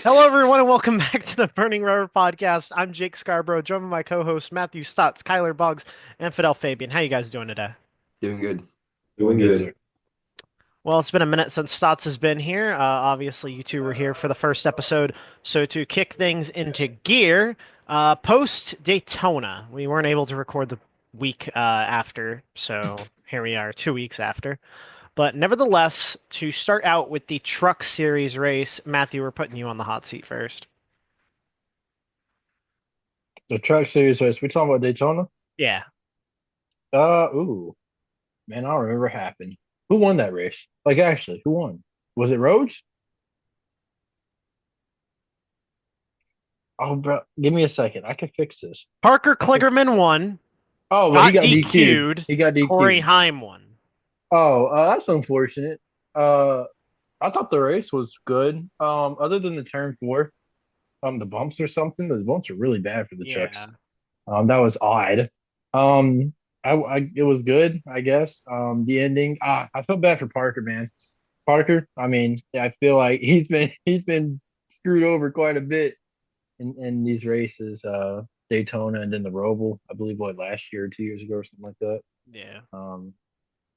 Hello, everyone, and welcome back to the Burning Rubber Podcast. I'm Jake Scarborough, joined by my co-hosts Matthew Stotts, Kyler Boggs, and Fidel Fabian. How you guys doing today? Doing good. Doing Doing good. good. Well, it's been a minute since Stotts has been here. Obviously, you two were here for the first episode. So to kick things into gear, post Daytona, we weren't able to record the week after, so here we are, 2 weeks after. But nevertheless, to start out with the Truck Series race, Matthew, we're putting you on the hot seat first. The track series race. We talking about Daytona? Yeah. Ooh, man, I don't remember what happened. Who won that race? Like, actually, who won? Was it Rhodes? Oh, bro, give me a second. I can fix this. Parker I can. Kligerman won. Oh, well, he Got got DQ'd. DQ'd. He got Corey DQ'd. Heim won. Oh, that's unfortunate. Uh, I thought the race was good. Other than the turn four, the bumps or something. The bumps are really bad for the Yeah. trucks. That was odd. Um, it was good, I guess. The ending. I feel bad for Parker, man. Parker. I mean, I feel like he's been screwed over quite a bit in these races. Daytona and then the Roval, I believe, what last year or 2 years ago or something like that. Yeah. Um,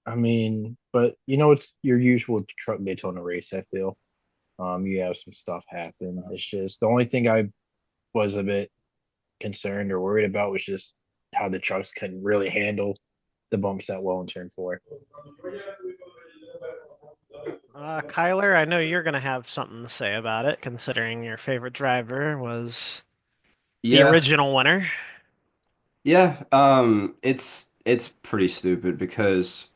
I mean, but it's your usual truck Daytona race. I feel. You have some stuff happen. It's just the only thing I was a bit concerned or worried about was just how the trucks can really handle the bumps that well in turn four. Kyler, I know you're gonna have something to say about it, considering your favorite driver was the Yeah, original winner. yeah. It's pretty stupid because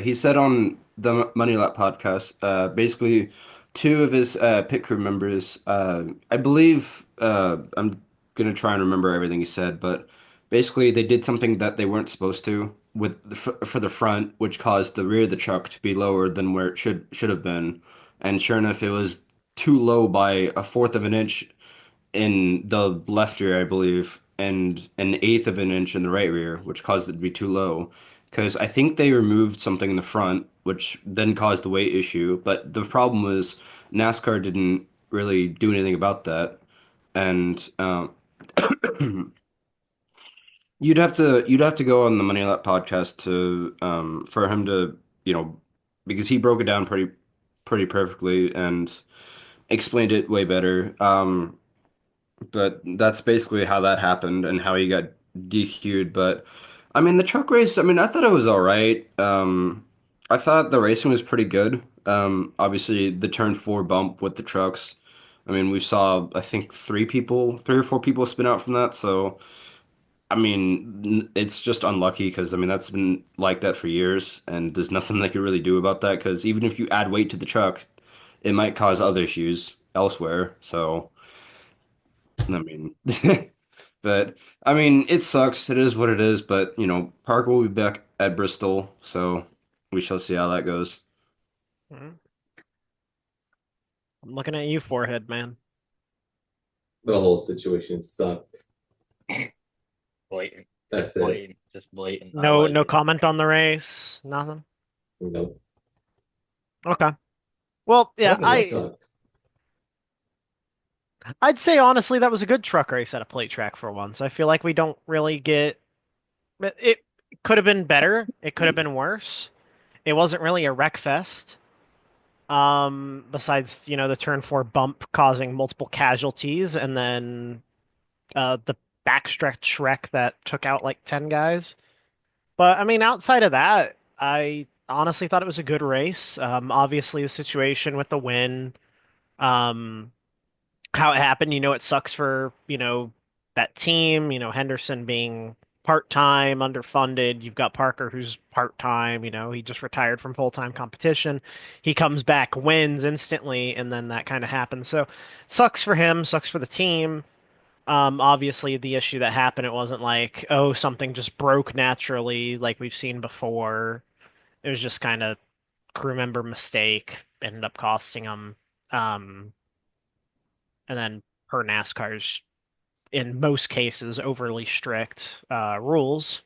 he said on the Money Lap podcast, basically two of his pit crew members, I believe, I'm gonna try and remember everything he said, but basically they did something that they weren't supposed to with for the front, which caused the rear of the truck to be lower than where it should have been, and sure enough, it was too low by a fourth of an inch in the left rear, I believe, and an eighth of an inch in the right rear, which caused it to be too low. Because I think they removed something in the front, which then caused the weight issue. But the problem was NASCAR didn't really do anything about that, and you'd have to go on the Money Lap podcast to for him to because he broke it down pretty perfectly and explained it way better. But that's basically how that happened and how he got DQ'd. But I mean, the truck race, I mean, I thought it was all right. I thought the racing was pretty good. Obviously, the turn four bump with the trucks. I mean, we saw, I think, three or four people spin out from that. So, I mean, it's just unlucky because, I mean, that's been like that for years. And there's nothing they could really do about that because even if you add weight to the truck, it might cause other issues elsewhere. So, I mean, but I mean, it sucks. It is what it is. But Parker will be back at Bristol, so we shall see how that goes. Mhm. I'm looking at you, forehead man. The whole situation sucked. Blatant, That's it. just blatant. I No, like no it. comment on the race. Nothing. Nope. Okay. Well, yeah, Nothing It like it. I'd say honestly that was a good truck race at a plate track for once. I feel like we don't really get it. Could have been better. It could have been worse. It wasn't really a wreck fest. Besides, the turn four bump causing multiple casualties, and then the backstretch wreck that took out like 10 guys. But I mean, outside of that, I honestly thought it was a good race. Obviously, the situation with the win, um, how it happened, it sucks for, that team, Henderson being part-time, underfunded. You've got Parker who's part-time, he just retired from full-time competition. He comes back, wins instantly, and then that kind of happens. So, sucks for him, sucks for the team. Obviously the issue that happened, it wasn't like, oh, something just broke naturally like we've seen before. It was just kind of crew member mistake, ended up costing them. Um, and then per NASCAR's, in most cases, overly strict rules.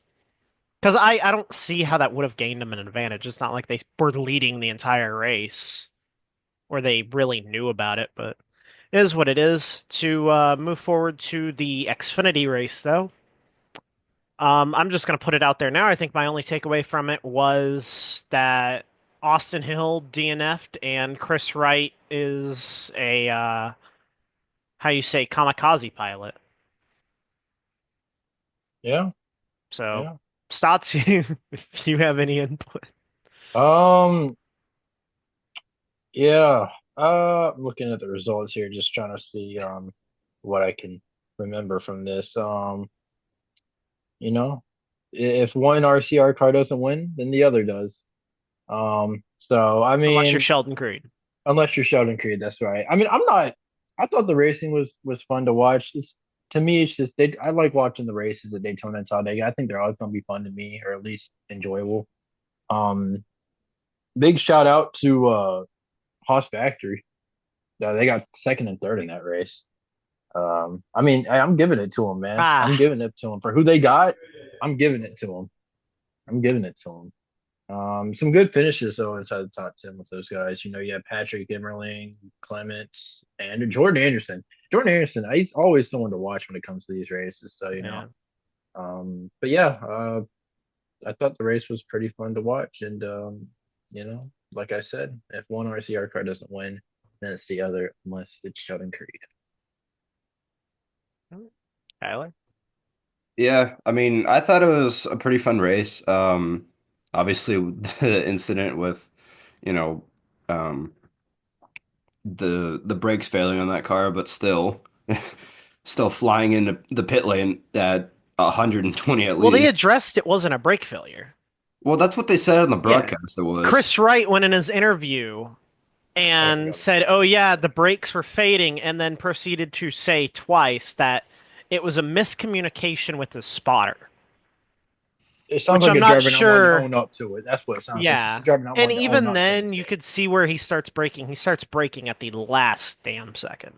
Because I don't see how that would have gained them an advantage. It's not like they were leading the entire race or they really knew about it, but It is what it is. To move forward to the Xfinity race, though, I'm just going to put it out there now. I think my only takeaway from it was that Austin Hill DNF'd and Chris Wright is a how you say kamikaze pilot. Yeah, So, yeah. Stotts, if you have any input. Um, yeah. I'm looking at the results here, just trying to see what I can remember from this. You know, if one RCR car doesn't win, then the other does. So I Unless you're mean, Sheldon Creed. unless you're Sheldon Creed, that's right. I mean, I'm not. I thought the racing was fun to watch. It's to me, it's just they. I like watching the races at Daytona and Talladega. I think they're always gonna be fun to me, or at least enjoyable. Um, big shout out to Haas Factory. They got second and third in that race. I mean, I'm giving it to them, man. I'm Ah, giving it to them for who they got. I'm giving it to them. I'm giving it to them. Some good finishes though inside the top 10 with those guys. You know, you have Patrick Immerling, Clements, and Jordan Anderson. Jordan Anderson, he's always someone to watch when it comes to these races. So, you know, yeah. but yeah, I thought the race was pretty fun to watch. And, you know, like I said, if one RCR car doesn't win, then it's the other, unless it's Sheldon Creed. Tyler? Yeah, I mean, I thought it was a pretty fun race. Obviously the incident with, you know, um, the brakes failing on that car, but still, still flying into the pit lane at 120 at Well, they least. addressed it wasn't a brake failure. Well, that's what they said on the Yeah. broadcast. It was. Chris Wright went in his interview I and forgot. said, "Oh yeah, the brakes were fading," and then proceeded to say twice that it was a miscommunication with the spotter, It sounds which like I'm a not driver not wanting to sure. own up to it. That's what it sounds like. It's just a Yeah. driver not And wanting to own even up to a then, you mistake. could see where he starts braking. He starts braking at the last damn second.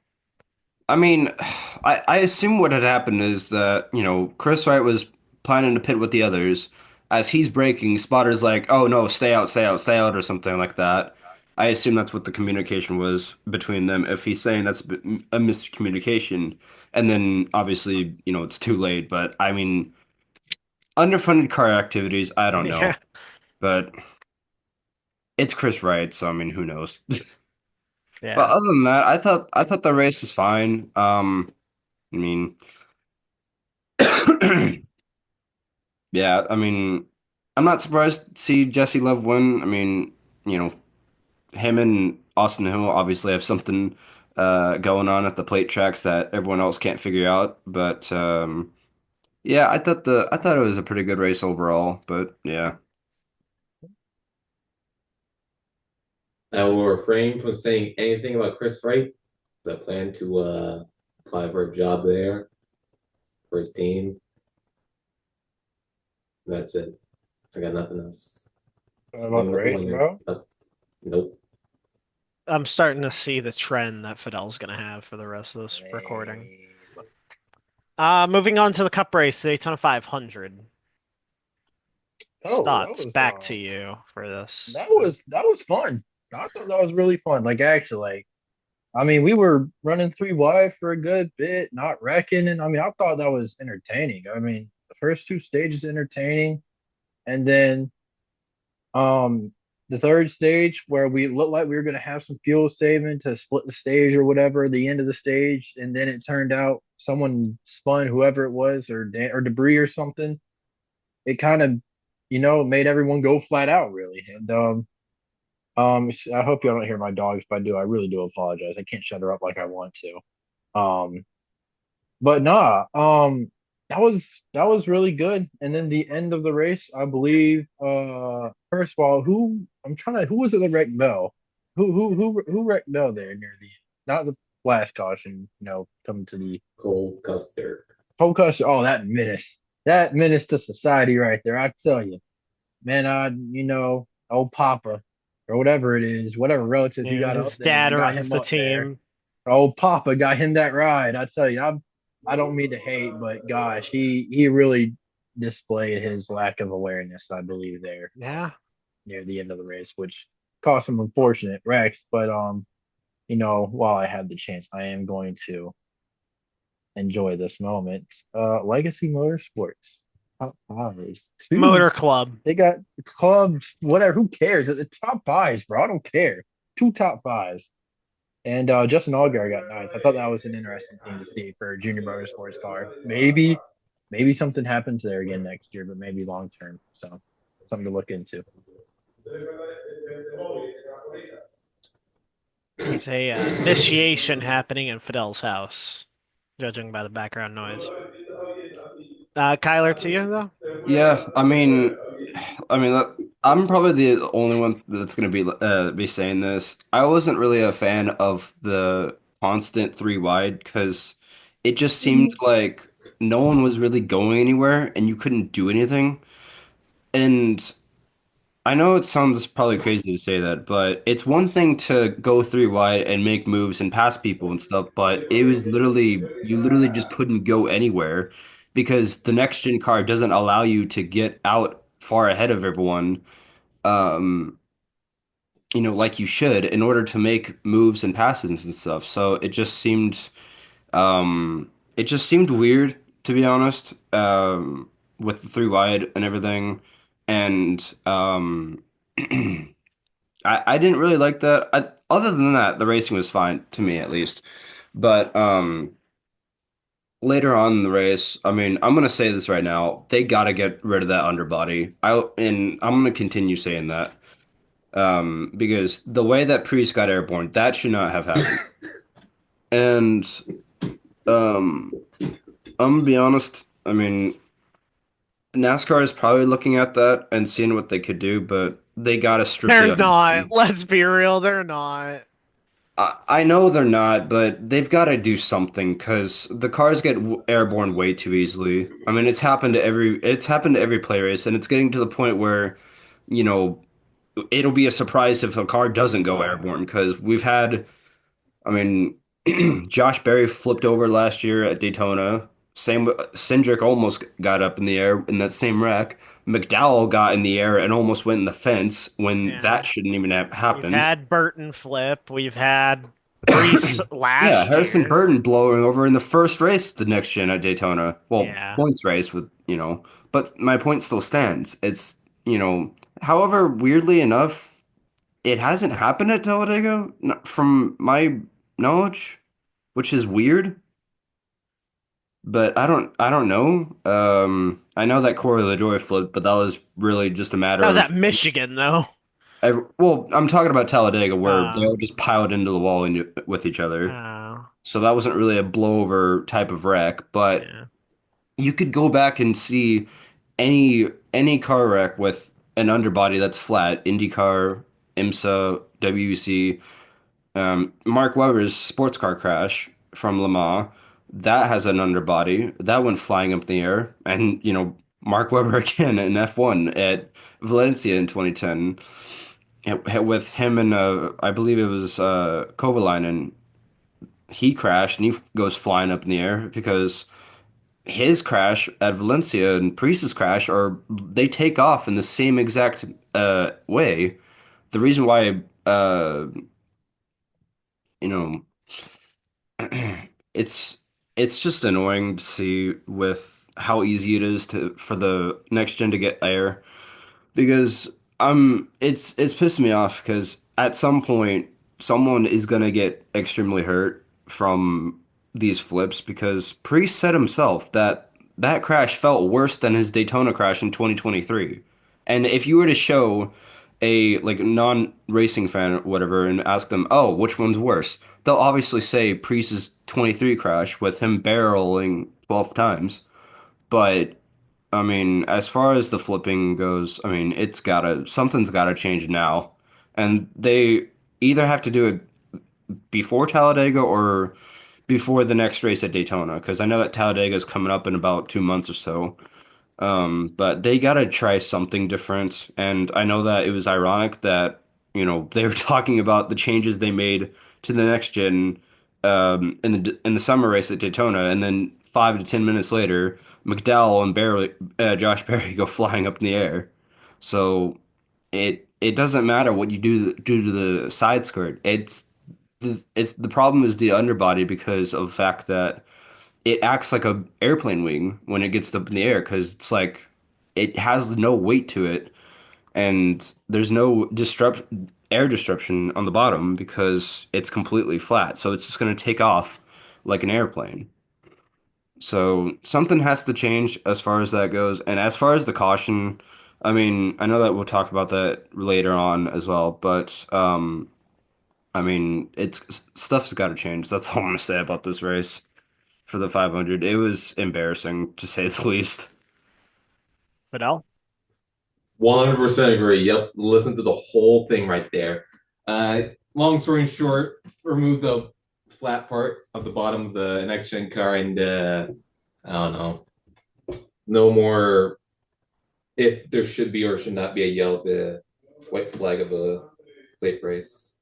I mean, I assume what had happened is that, Chris Wright was planning to pit with the others. As he's braking, Spotter's like, oh no, stay out, stay out, stay out, or something like that. I assume that's what the communication was between them. If he's saying that's a miscommunication, and then obviously, it's too late. But I mean, underfunded car activities, I don't know. Yeah. But it's Chris Wright, so I mean, who knows? But Yeah. other than that, I thought the race was fine. I mean. Yeah, I mean, I'm not surprised to see Jesse Love win. I mean, you know, him and Austin Hill obviously have something going on at the plate tracks that everyone else can't figure out. But yeah, I thought it was a pretty good race overall. But yeah, I will refrain from saying anything about Chris Wright. I plan to apply for a job there for his team. That's it. I got nothing else. What about One, the race, one, bro? nope. I'm starting to see the trend that Fidel's going to have for the rest of this recording. Man. Moving on to the Cup race, Daytona 500. Oh, Stotts, back to you for this. that was fun. I thought that was really fun. Like actually, like I mean, we were running three wide for a good bit, not wrecking, and I mean, I thought that was entertaining. I mean, the first two stages entertaining, and then um the third stage where we looked like we were gonna have some fuel saving to split the stage or whatever, the end of the stage, and then it turned out someone spun whoever it was or debris or something. It kind of, made everyone go flat out really. And I hope y'all don't hear my dogs, but I do. I really do apologize. I can't shut her up like I want to. But nah, that was really good. And then the end of the race, I believe. First of all, who was it that wrecked Bell? Who wrecked Bell there near the not the last caution, coming to the Cole Custer. whole caution. Oh, that menace to society right there. I tell you, man. Old Papa or whatever it is, whatever relative you And got up his there dad and got runs him the up there. team. Old Papa got him that ride. I tell you, I don't mean to hate, but gosh, he really displayed his lack of awareness, I believe, there Yeah. near the end of the race, which caused some unfortunate wrecks. But while I have the chance, I am going to enjoy this moment. Legacy Motorsports, top fives, two. Motor Club. They got clubs, whatever. Who cares? The top fives, bro. I don't care. Two top fives. And Justin Allgaier got nice. I thought that was an interesting thing to see for a junior motorsports car. Maybe something happens there again next year, but maybe long term. So something to look into. There's a initiation happening in Fidel's house, judging by the background noise. Kyler, to you though. Yeah, I'm probably the only one that's gonna be saying this. I wasn't really a fan of the constant three wide because it just seemed like no one was really going anywhere and you couldn't do anything. And I know it sounds probably crazy to say that, but it's one thing to go three wide and make moves and pass people and stuff, but it was literally you literally just couldn't go anywhere because the next gen car doesn't allow you to get out far ahead of everyone, um, like you should in order to make moves and passes and stuff. So it just seemed weird to be honest, with the three wide and everything. And I didn't really like that. Other than that, the racing was fine to me at least. But later on in the race, I mean, I'm gonna say this right now, they gotta get rid of that underbody. And I'm gonna continue saying that. Because the way that Priest got airborne, that should not have happened. And um, I'm gonna be honest, I mean, NASCAR is probably looking at that and seeing what they could do, but they gotta strip the They're not. underbody. Let's be real, they're not. I know they're not, but they've got to do something because the cars get airborne way too easily. I mean, it's happened to every play race, and it's getting to the point where, you know, it'll be a surprise if a car doesn't go airborne because I mean, Josh Berry flipped over last year at Daytona. Same, Cindric almost got up in the air in that same wreck. McDowell got in the air and almost went in the fence when Yeah. that shouldn't even have We've happened. had Burton flip. We've had Preece Yeah, last Harrison year. Burton blowing over in the first race the next gen at Daytona. Well, Yeah. points race but my point still stands. However, weirdly enough, it hasn't happened at Talladega, from my knowledge, which is weird, but I don't know. I know that Corey LaJoy flipped, but that was really just a That matter was of at Michigan, though. well, I'm talking about Talladega where they Uh, all just piled into the wall with each other. uh, So that wasn't really a blowover type of wreck, but yeah. you could go back and see any car wreck with an underbody that's flat, IndyCar, IMSA, WEC, Mark Webber's sports car crash from Le Mans, that has an underbody that went flying up in the air, and Mark Webber again in F1 at Valencia in 2010, with him and I believe it was Kovalainen. He crashed and he goes flying up in the air because his crash at Valencia and Priest's crash are they take off in the same exact way. The reason why you know it's it's just annoying to see with how easy it is for the next gen to get air because it's pissing me off because at some point someone is gonna get extremely hurt from these flips because Priest said himself that that crash felt worse than his Daytona crash in 2023. And if you were to show a like non-racing fan or whatever and ask them, "Oh, which one's worse?" They'll obviously say Priest's 23 crash with him barreling 12 times. But I mean, as far as the flipping goes, I mean, something's gotta change now. And they either have to do it before Talladega or before the next race at Daytona, because I know that Talladega is coming up in about 2 months or so. But they gotta try something different. And I know that it was ironic that, they were talking about the changes they made to the next gen in the summer race at Daytona, and then 5 to 10 minutes later, McDowell and Josh Berry go flying up in the air. So it doesn't matter what you do to the side skirt. the problem is the underbody because of the fact that it acts like a airplane wing when it gets up in the air because it's like it has no weight to it and there's no disrupt air disruption on the bottom because it's completely flat. So it's just going to take off like an airplane. So something has to change as far as that goes. And as far as the caution, I mean, I know that we'll talk about that later on as well, but I mean, it's stuff's got to change. That's all I'm gonna say about this race for the 500. It was embarrassing to say the least. Fidel? 100% agree. Yep. Listen to the whole thing right there. Long story short, remove the flat part of the bottom of the next gen car and I don't know. No more if there should be or should not be a yellow the white flag of a plate race.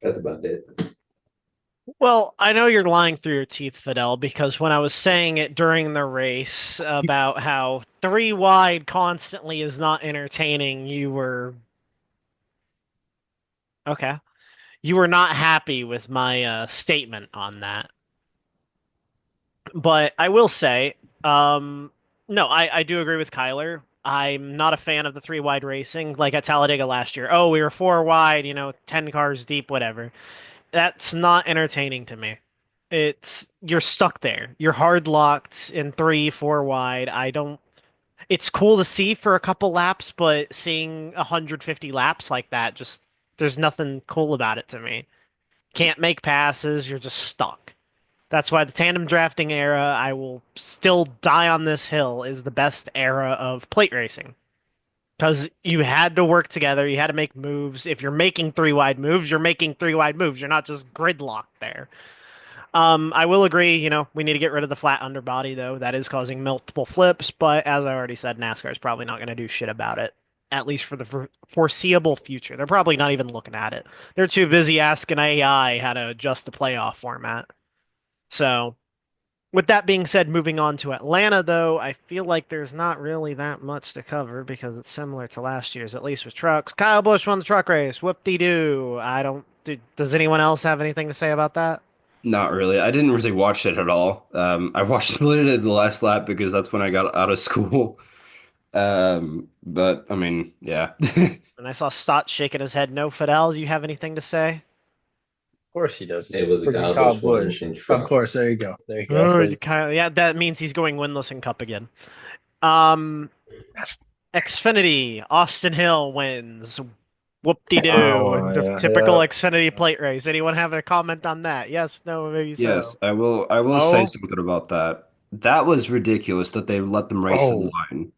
That's about it. Well, I know you're lying through your teeth, Fidel, because when I was saying it during the race about how three wide constantly is not entertaining, you were okay. You were not happy with my statement on that. But I will say, no, I do agree with Kyler. I'm not a fan of the three wide racing, like at Talladega last year. Oh, we were four wide, 10 cars deep, whatever. That's not entertaining to me. It's you're stuck there. You're hard locked in three, four wide. I don't. It's cool to see for a couple laps, but seeing 150 laps like that, just there's nothing cool about it to me. Can't make passes. You're just stuck. That's why the tandem drafting era, I will still die on this hill, is the best era of plate racing. Because you had to work together, you had to make moves. If you're making three wide moves, you're making three wide moves. You're not just gridlocked there. I will agree, we need to get rid of the flat underbody, though. That is causing multiple flips, but as I already said, NASCAR is probably not going to do shit about it, at least for the foreseeable future. They're probably not even looking at it. They're too busy asking AI how to adjust the playoff format. So, with that being said, moving on to Atlanta, though, I feel like there's not really that much to cover because it's similar to last year's, at least with trucks. Kyle Busch won the truck race. Whoop-de-doo. I don't. Does anyone else have anything to say about that? Not really. I didn't really watch it at all. I watched literally the last lap because that's when I got out of school. But I mean, yeah. And I saw Stott shaking his head. No, Fidel, do you have anything to say? Of course he does. It was a Freaking Kyle Kyle Busch one Busch. in Of course. There trucks. you go. There you go. That's Oh, good. yeah, that means he's going winless in Cup again. Um, Xfinity, Austin Hill wins. Whoop-de-doo. Oh yeah, Typical yeah. Xfinity plate race. Anyone have a comment on that? Yes, no, maybe Yes, so. I will say Oh, something about that. That was ridiculous that they let them race to the Oh line.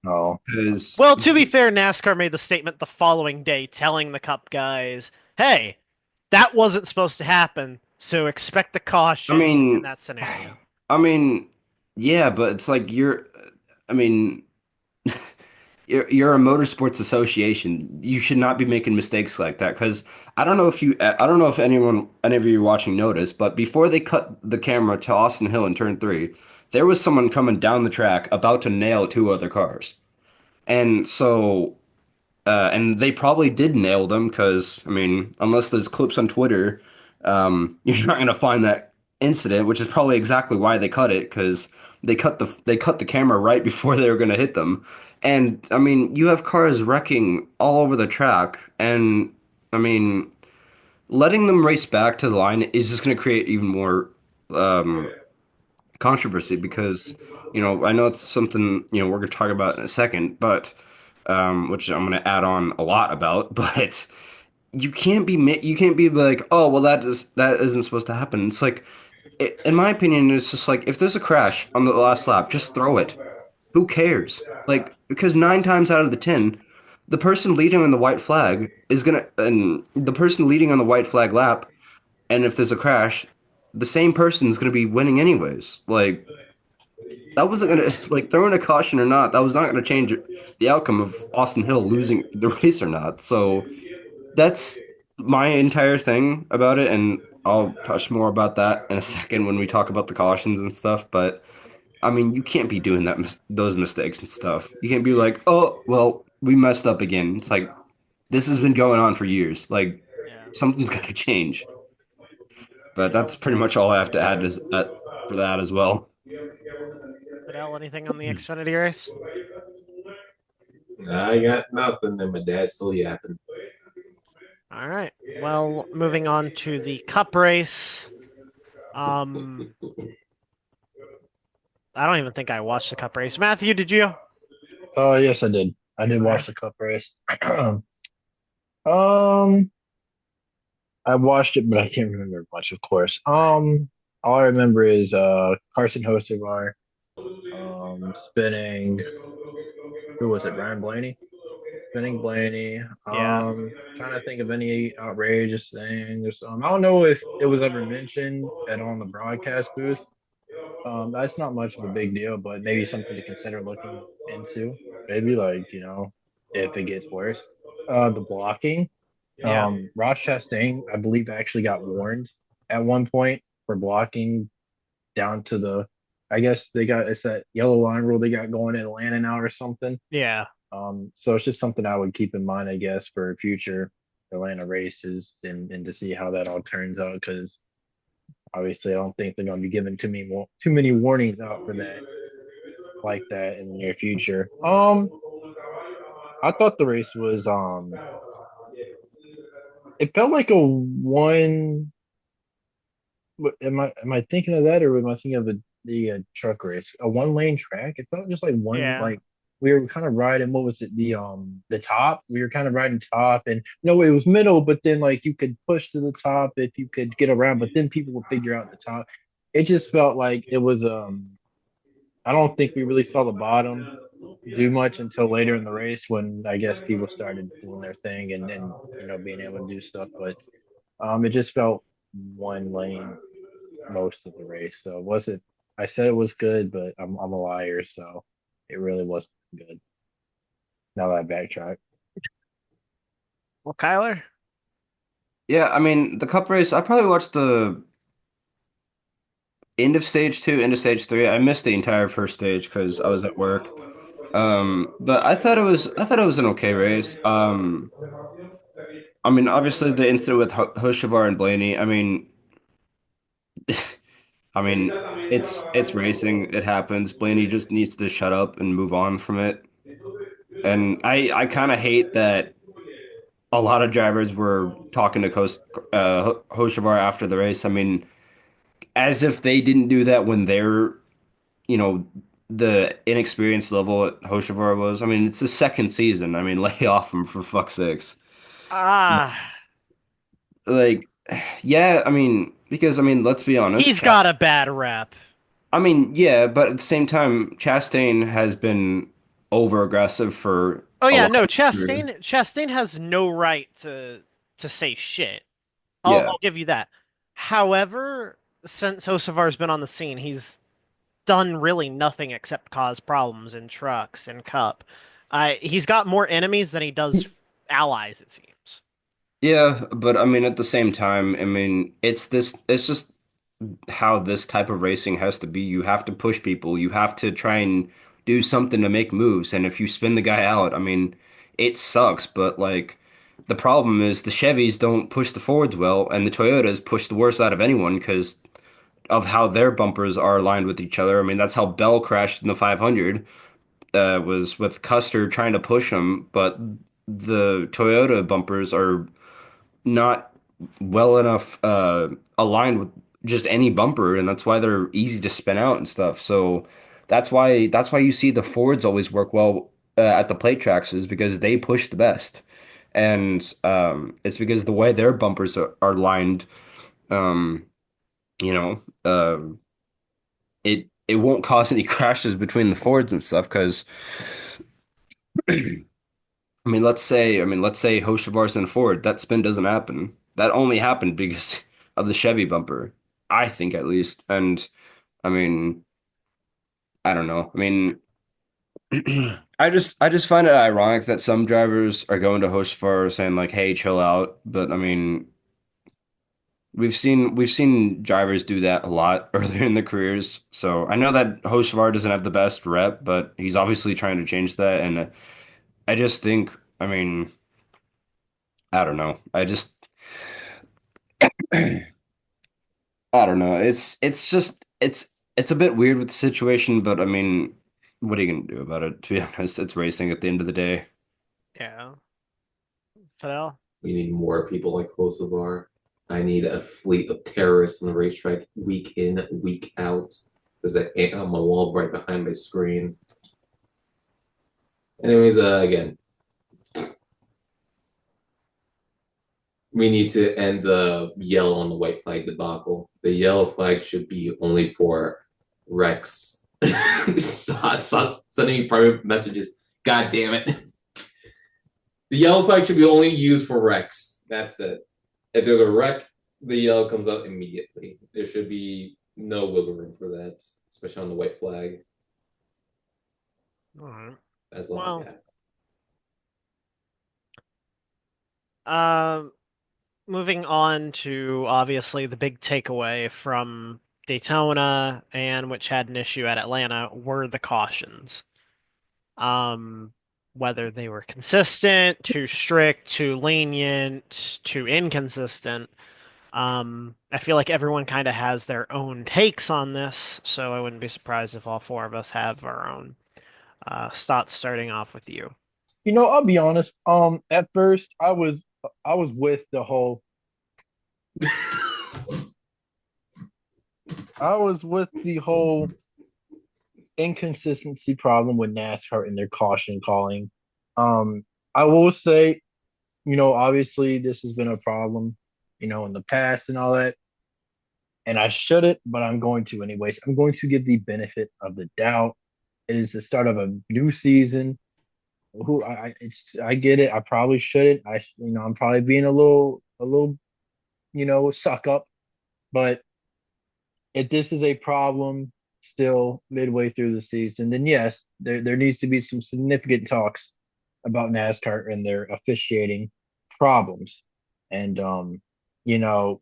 no. Because well, to be fair, NASCAR made the statement the following day telling the Cup guys, hey, that wasn't supposed to happen, so expect a I caution in mean that scenario. I mean yeah, but it's like I mean you're a motorsports association. You should not be making mistakes like that because I don't know if any of you watching noticed, but before they cut the camera to Austin Hill in turn three, there was someone coming down the track about to nail two other cars. And so and they probably did nail them because, I mean, unless there's clips on Twitter, you're not gonna find that incident, which is probably exactly why they cut it because they cut the camera right before they were gonna hit them. And I mean, you have cars wrecking all over the track, and I mean, letting them race back to the line is just gonna create even more controversy because, I know it's something, we're gonna talk about in a second, but which I'm gonna add on a lot about, but you can't be like, oh well, that isn't supposed to happen. It's like, in my opinion, it's just like if there's a crash on the last lap, just throw it. Who cares? Like because nine times out of the ten, the person leading on the white flag and the person leading on the white flag lap, and if there's a crash, the same person's gonna be winning anyways. Like that wasn't gonna like throwing a caution or not, that was not gonna change the outcome of Austin Hill losing the race or not. So that's my entire thing about it, and I'll touch more about that in a second when we talk about the cautions and stuff. But I mean, you can't be doing those mistakes and stuff. You can't be like, oh, well, we messed up again. It's like this has been going on for years. Like Yeah. something's got to change. But that's pretty much all I have to add is for that as well. Fidel, anything on the Xfinity race? I got nothing, and my dad's still yapping. All right. Well, moving on to the Cup race. Um, I don't even think I watched the Cup race. Matthew, did you? Oh, yes, I did. I did Okay. watch the cup race. Um, I watched it, but I can't remember much, of course. All I remember is Carson Hocevar spinning. Who was it? Ryan Blaney spinning Blaney. Yeah. Trying to think of any outrageous things. I don't know if it was ever mentioned at on the broadcast booth. That's not much of a big deal, but maybe something to consider looking into. Maybe like, if it gets worse. The blocking. Yeah. Ross Chastain, I believe, actually got warned at one point for blocking down to the, I guess they got, it's that yellow line rule they got going in Atlanta now or something. Yeah. So it's just something I would keep in mind, I guess, for future Atlanta races and to see how that all turns out. Because obviously, I don't think they're going to be giving too many warnings out for that like that in the near future. I thought the race was it felt like a one. Am I thinking of that, or am I thinking of the truck race? A one lane track. It felt just like one Yeah. like we were kind of riding. What was it? The top. We were kind of riding top, and no, it was middle. But then like you could push to the top if you could get around. But then people would figure out the top. It just felt like it was. I don't think we really saw the bottom do much until later in the race when I guess people started doing their thing and being able to do stuff. But it just felt one lane most of the race. So it wasn't. I said it was good, but I'm a liar, so it really wasn't good. Now that I backtrack. Well, Kyler? Yeah, I mean, the cup race, I probably watched the end of stage two, end of stage three. I missed the entire first stage because I was at work. But I thought it was an okay race. I mean, obviously the incident with Hoshivar and Blaney. I mean, it's racing. It happens. Blaney just needs to shut up and move on from it. And I kind of hate that a lot of drivers were talking to Hoshivar after the race. I mean, as if they didn't do that when they're, you know, the inexperienced level at Hoshivar was. I mean, it's the second season. I mean, lay off him for fuck's sakes. Ah, Like, yeah, I mean, because I mean, let's be honest. he's got a bad rep. I mean, yeah, but at the same time, Chastain has been over aggressive for Oh a yeah, lot no, of his career. Chastain has no right to say shit. Yeah. I'll give you that. However, since Hocevar's been on the scene, he's done really nothing except cause problems in trucks and Cup. He's got more enemies than he does allies, it seems. Yeah, but I mean, at the same time, I mean, it's just how this type of racing has to be. You have to push people. You have to try and do something to make moves. And if you spin the guy out, I mean, it sucks. But like, the problem is the Chevys don't push the Fords well, and the Toyotas push the worst out of anyone because of how their bumpers are aligned with each other. I mean, that's how Bell crashed in the 500. Was with Custer trying to push him, but the Toyota bumpers are not well enough aligned with just any bumper, and that's why they're easy to spin out and stuff. So that's why you see the Fords always work well at the plate tracks is because they push the best, and it's because the way their bumpers are lined, um, you know, it won't cause any crashes between the Fords and stuff because. I mean, let's say Hocevar's in Ford. That spin doesn't happen. That only happened because of the Chevy bumper. I think at least. And I mean, I don't know. I mean, I just find it ironic that some drivers are going to Hocevar saying like, "Hey, chill out." But I mean, we've seen drivers do that a lot earlier in their careers. So I know that Hocevar doesn't have the best rep, but he's obviously trying to change that. And I just think, I mean, I don't know. I just I don't know. It's just it's a bit weird with the situation, but I mean, what are you gonna do about it? To be honest, it's racing at the end of the day. Yeah. Fidel? We need more people like Kosovar. I need a fleet of terrorists on the racetrack week in, week out. There's a wall right behind my screen. Anyways, again, we need to end the yellow on the white flag debacle. The yellow flag should be only for Rex. Sending me private messages. God damn it. The yellow flag should be only used for Rex. That's it. If there's a wreck, the yellow comes up immediately. There should be no wiggle room for that, especially on the white flag. All right. That's all I Well, got. um, moving on to obviously the big takeaway from Daytona and which had an issue at Atlanta were the cautions. Um, whether they were consistent, too strict, too lenient, too inconsistent. I feel like everyone kind of has their own takes on this, so I wouldn't be surprised if all four of us have our own. Starting off with you. I'll be honest. At first, I was with the whole. I was with the whole inconsistency problem with NASCAR and their caution calling. Um, I will say, obviously this has been a problem, in the past and all that, and I shouldn't, but I'm going to anyways. I'm going to give the benefit of the doubt. It is the start of a new season. I get it. I probably shouldn't. I'm probably being a little, suck up, but if this is a problem still midway through the season, then yes, there needs to be some significant talks about NASCAR and their officiating problems. And you know,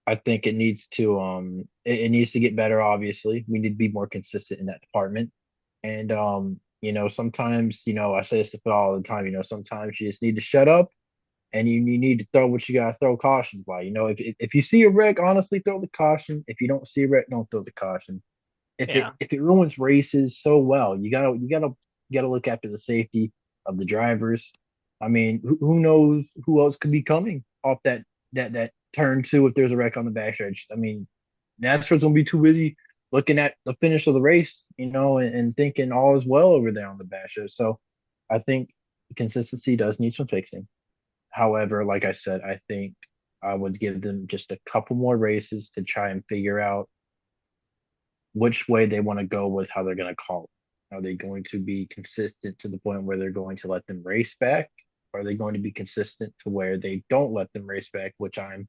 I think it needs to get better, obviously. We need to be more consistent in that department. And sometimes, I say this to Phil all the time, sometimes you just need to shut up and you need to throw what you gotta throw cautions by. If you see a wreck, honestly throw the caution. If you don't see a wreck, don't throw the caution. If it Yeah, if it ruins races so well, you gotta look after the safety of the drivers. I mean, who knows who else could be coming off that turn two if there's a wreck on the backstretch. I mean, NASCAR's gonna be too busy looking at the finish of the race, and thinking all is well over there on the backstretch. So I think consistency does need some fixing. However, like I said, I think I would give them just a couple more races to try and figure out which way they want to go with how they're going to call it. Are they going to be consistent to the point where they're going to let them race back? Are they going to be consistent to where they don't let them race back, which I'm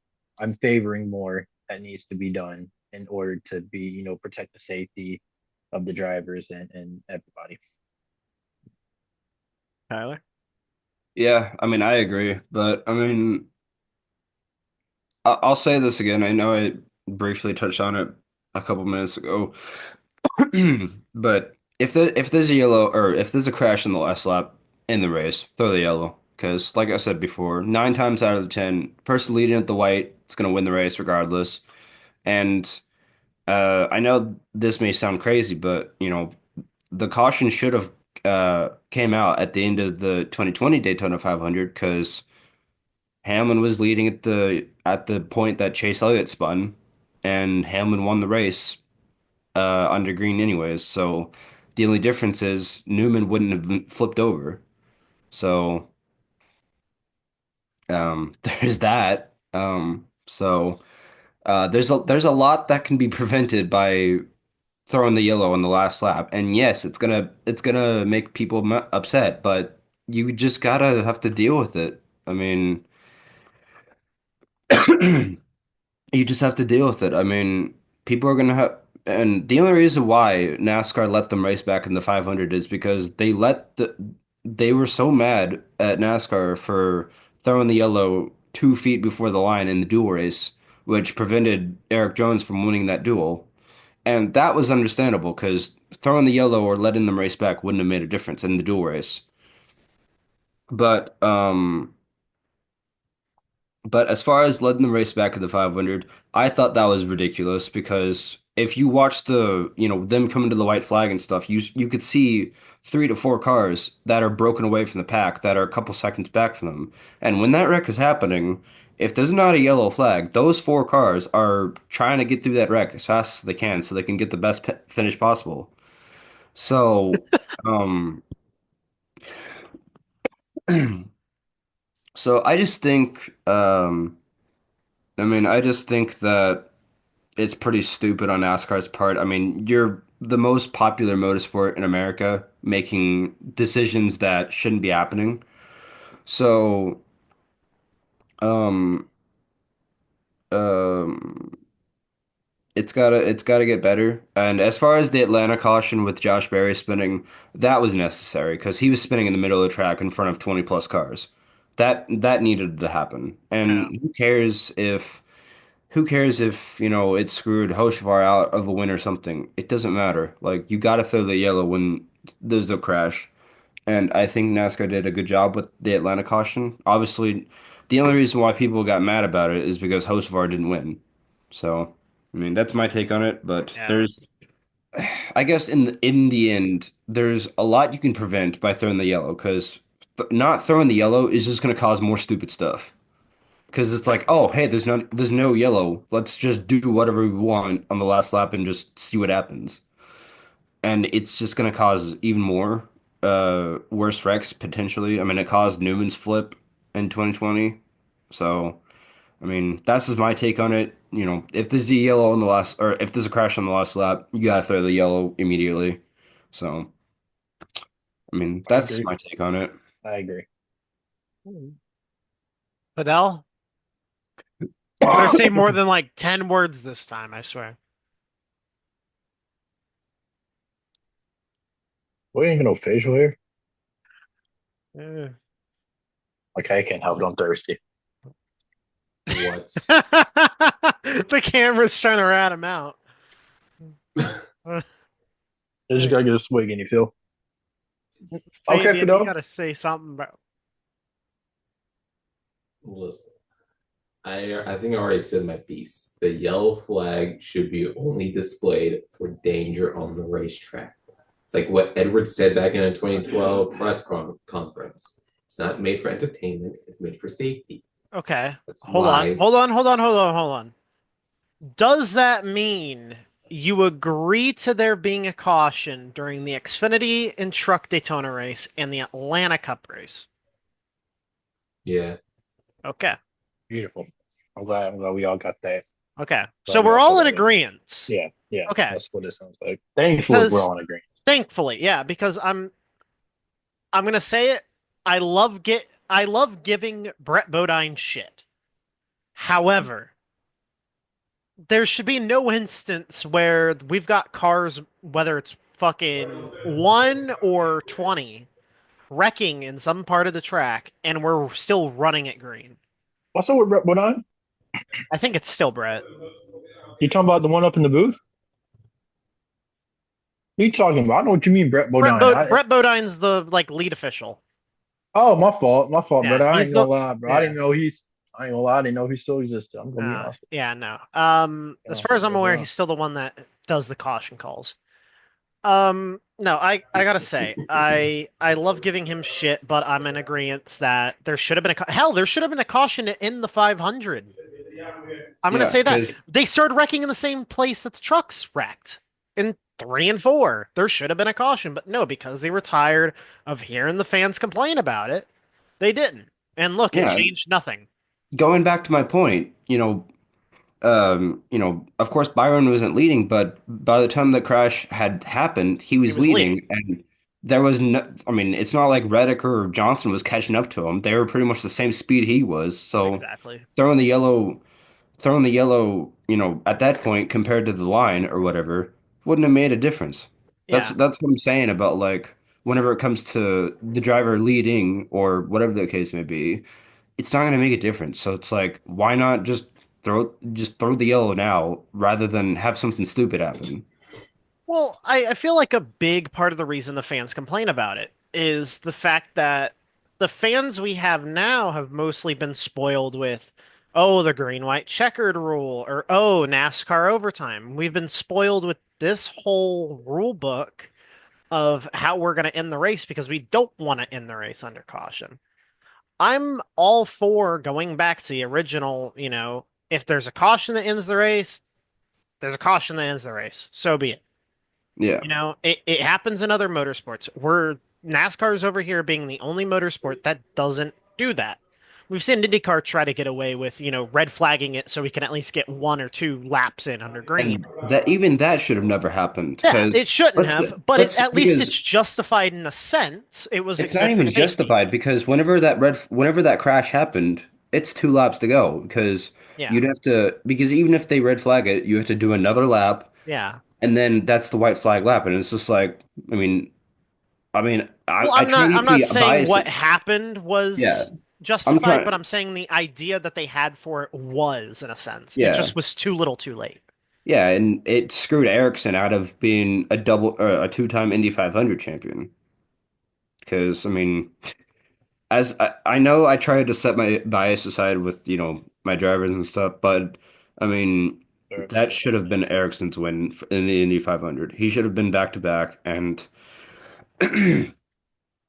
favoring more that needs to be done in order to be, protect the safety of the drivers and everybody. Tyler. Yeah, I mean, I agree, but I mean, I'll say this again. I know I briefly touched on it a couple minutes ago, but if there's a yellow or if there's a crash in the last lap in the race, throw the yellow. Because, like I said before, 9 times out of the 10, person leading at the white is going to win the race regardless. And I know this may sound crazy, but the caution should have came out at the end of the 2020 Daytona 500 because Hamlin was leading at the point that Chase Elliott spun, and Hamlin won the race under green anyways. So the only difference is Newman wouldn't have flipped over. So there's that. There's a lot that can be prevented by throwing the yellow on the last lap. And yes, it's gonna make people upset, but you just gotta have to deal with it. I mean, you just have to deal with it. I mean, people are gonna have, and the only reason why NASCAR let them race back in the 500 is because they were so mad at NASCAR for throwing the yellow 2 feet before the line in the duel race, which prevented Eric Jones from winning that duel. And that was understandable because throwing the yellow or letting them race back wouldn't have made a difference in the duel race. But But as far as letting them race back at the 500, I thought that was ridiculous because if you watch them coming to the white flag and stuff, you could see 3 to 4 cars that are broken away from the pack that are a couple seconds back from them. And when that wreck is happening, if there's not a yellow flag, those 4 cars are trying to get through that wreck as fast as they can so they can get the best finish possible. So, um, so I just think, I just think that it's pretty stupid on NASCAR's part. I mean, you're the most popular motorsport in America, making decisions that shouldn't be happening. So, um, um, it's gotta get better. And as far as the Atlanta caution with Josh Berry spinning, that was necessary because he was spinning in the middle of the track in front of 20 plus cars. That needed to happen. Yeah. And who cares if it screwed Hocevar out of a win or something? It doesn't matter. Like you got to throw the yellow when there's a crash. And I think NASCAR did a good job with the Atlanta caution. Obviously, the only reason why people got mad about it is because Hocevar didn't win. So, that's my take on it. But Yeah. I guess in the end, there's a lot you can prevent by throwing the yellow because not throwing the yellow is just going to cause more stupid stuff. Because it's like, oh, hey, there's no yellow. Let's just do whatever we want on the last lap and just see what happens. And it's just gonna cause even more worse wrecks potentially. I mean, it caused Newman's flip in 2020. So, that's just my take on it. If there's a yellow on the last, or if there's a crash on the last lap, you gotta throw the yellow immediately. So, I that's agree. my take on it. I agree. Fidel, you better say more than like 10 words this time, I swear. We ain't got no facial hair. Eh. Okay, I can't help it. I'm thirsty. What? The camera's trying to rat him out. Uh, I just Hey, gotta get a swig in you, Phil. Okay, Fabian, you Fidel. gotta say something about. Listen, I think I already said my piece. The yellow flag should be only displayed for danger on the racetrack. It's like what Edwards said back in a 2012 conference. It's not made for entertainment, it's made for safety. Okay, That's hold on, why, hold on, hold on, hold on, hold on. Does that mean you agree to there being a caution during the Xfinity and Truck Daytona race and the Atlanta Cup race? yeah. Okay, Beautiful. I'm glad we all got that. okay. So Glad we we're all all feel in that way. agreement. Yeah, yeah. Okay, That's what it sounds like. Thankfully, we're because all in agreement. thankfully, yeah, because I'm gonna say it. I love giving Brett Bodine shit. However, there should be no instance where we've got cars, whether it's fucking 1 or 20, wrecking in some part of the track, and we're still running it green. What's up with Brett Bodine? I think it's still Brett. You talking about the one up in the booth? Who you talking about? I know what you mean, Brett Bodine. Brett Bodine's the like lead official. Oh, my fault, Yeah, brother. I he's ain't gonna the lie, bro. yeah. I ain't gonna lie. I didn't know he still existed. I'm gonna be honest with Yeah, no. you. As Yeah, far as I'm yeah, aware, yeah. he's still the one that does the caution calls. No, I gotta say, I love giving him shit, but I'm in agreement that there should have been hell, there should have been a caution in the 500. I'm gonna Yeah, say that because they started wrecking in the same place that the trucks wrecked in 3 and 4. There should have been a caution, but no, because they were tired of hearing the fans complain about it, they didn't. And look, it yeah, changed nothing. going back to my point, of course Byron wasn't leading, but by the time the crash had happened, he He was was leading. leading, and there was no, it's not like Reddick or Johnson was catching up to him. They were pretty much the same speed he was. So Exactly. throwing the yellow, throwing the yellow, at that point compared to the line or whatever, wouldn't have made a difference. That's Yeah. that's what I'm saying about like whenever it comes to the driver leading or whatever the case may be, it's not going to make a difference. So it's like, why not just throw the yellow now rather than have something stupid happen? Well, I feel like a big part of the reason the fans complain about it is the fact that the fans we have now have mostly been spoiled with Oh, the green white checkered rule, or oh, NASCAR overtime. We've been spoiled with this whole rule book of how we're going to end the race because we don't want to end the race under caution. I'm all for going back to the original, if there's a caution that ends the race, there's a caution that ends the race. So be it. Yeah. It happens in other motorsports. NASCAR's over here being the only motorsport that doesn't do that. We've seen IndyCar try to get away with, red flagging it so we can at least get one or two laps in under green. And that even that should have never happened Yeah, because it shouldn't let's have, but let's at least because it's justified in a sense. It was it's not good for even safety. justified because whenever that crash happened, it's 2 laps to go because Yeah, you'd have to because even if they red flag it, you have to do another lap yeah. and then that's the white flag lap and it's just like I mean Well, I try I'm not to not be saying biased. what happened Yeah, was I'm justified, but trying. I'm saying the idea that they had for it was, in a sense. It Yeah, just was too little, too late. yeah, and it screwed Ericsson out of being a two-time Indy 500 champion because I mean. As I know I tried to set my bias aside with, my drivers and stuff, but I mean, Sure. that should have been Ericsson's win in the Indy 500. He should have been back to back, and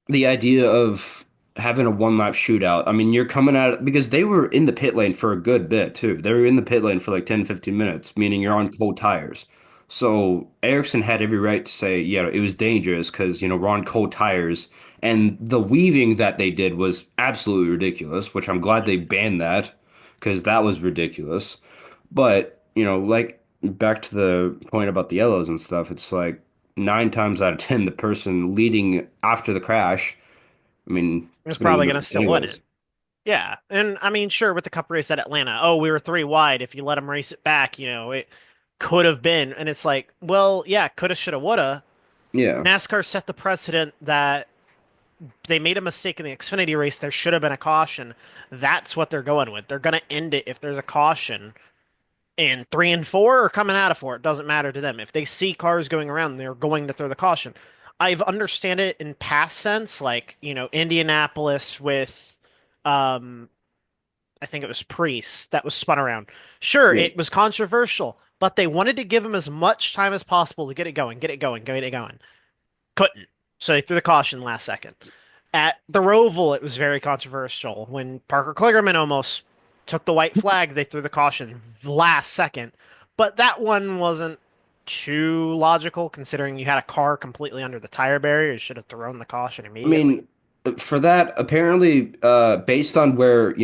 the idea of having a one lap shootout. I mean, you're coming at it because they were in the pit lane for a good bit too. They were in the pit lane for like 10, 15 minutes, meaning you're on cold tires. So Ericsson had every right to say, yeah, it was dangerous because, we're on cold tires. And the weaving that they did was absolutely ridiculous, which I'm glad they banned that because that was ridiculous. But, like back to the point about the yellows and stuff, it's like 9 times out of 10, the person leading after the crash, I mean, It's it's going to probably win the going to race still win anyways. it. Yeah, and I mean, sure, with the Cup race at Atlanta, oh, we were three wide. If you let them race it back, it could have been. And it's like, well, yeah, coulda, shoulda, woulda. Yeah. NASCAR set the precedent that they made a mistake in the Xfinity race. There should have been a caution. That's what they're going with. They're going to end it if there's a caution. And three and four are coming out of four. It doesn't matter to them. If they see cars going around, they're going to throw the caution. I've understand it in past sense, like, Indianapolis with um I think it was Priest that was spun around. Sure, Yeah. it was controversial, but they wanted to give him as much time as possible to get it going, get it going, get it going. Couldn't. So they threw the caution last second. At the Roval, it was very controversial. When Parker Kligerman almost took the white flag, they threw the caution last second. But that one wasn't too logical considering you had a car completely under the tire barrier. You should have thrown the caution I immediately. mean, for that, apparently, based on where,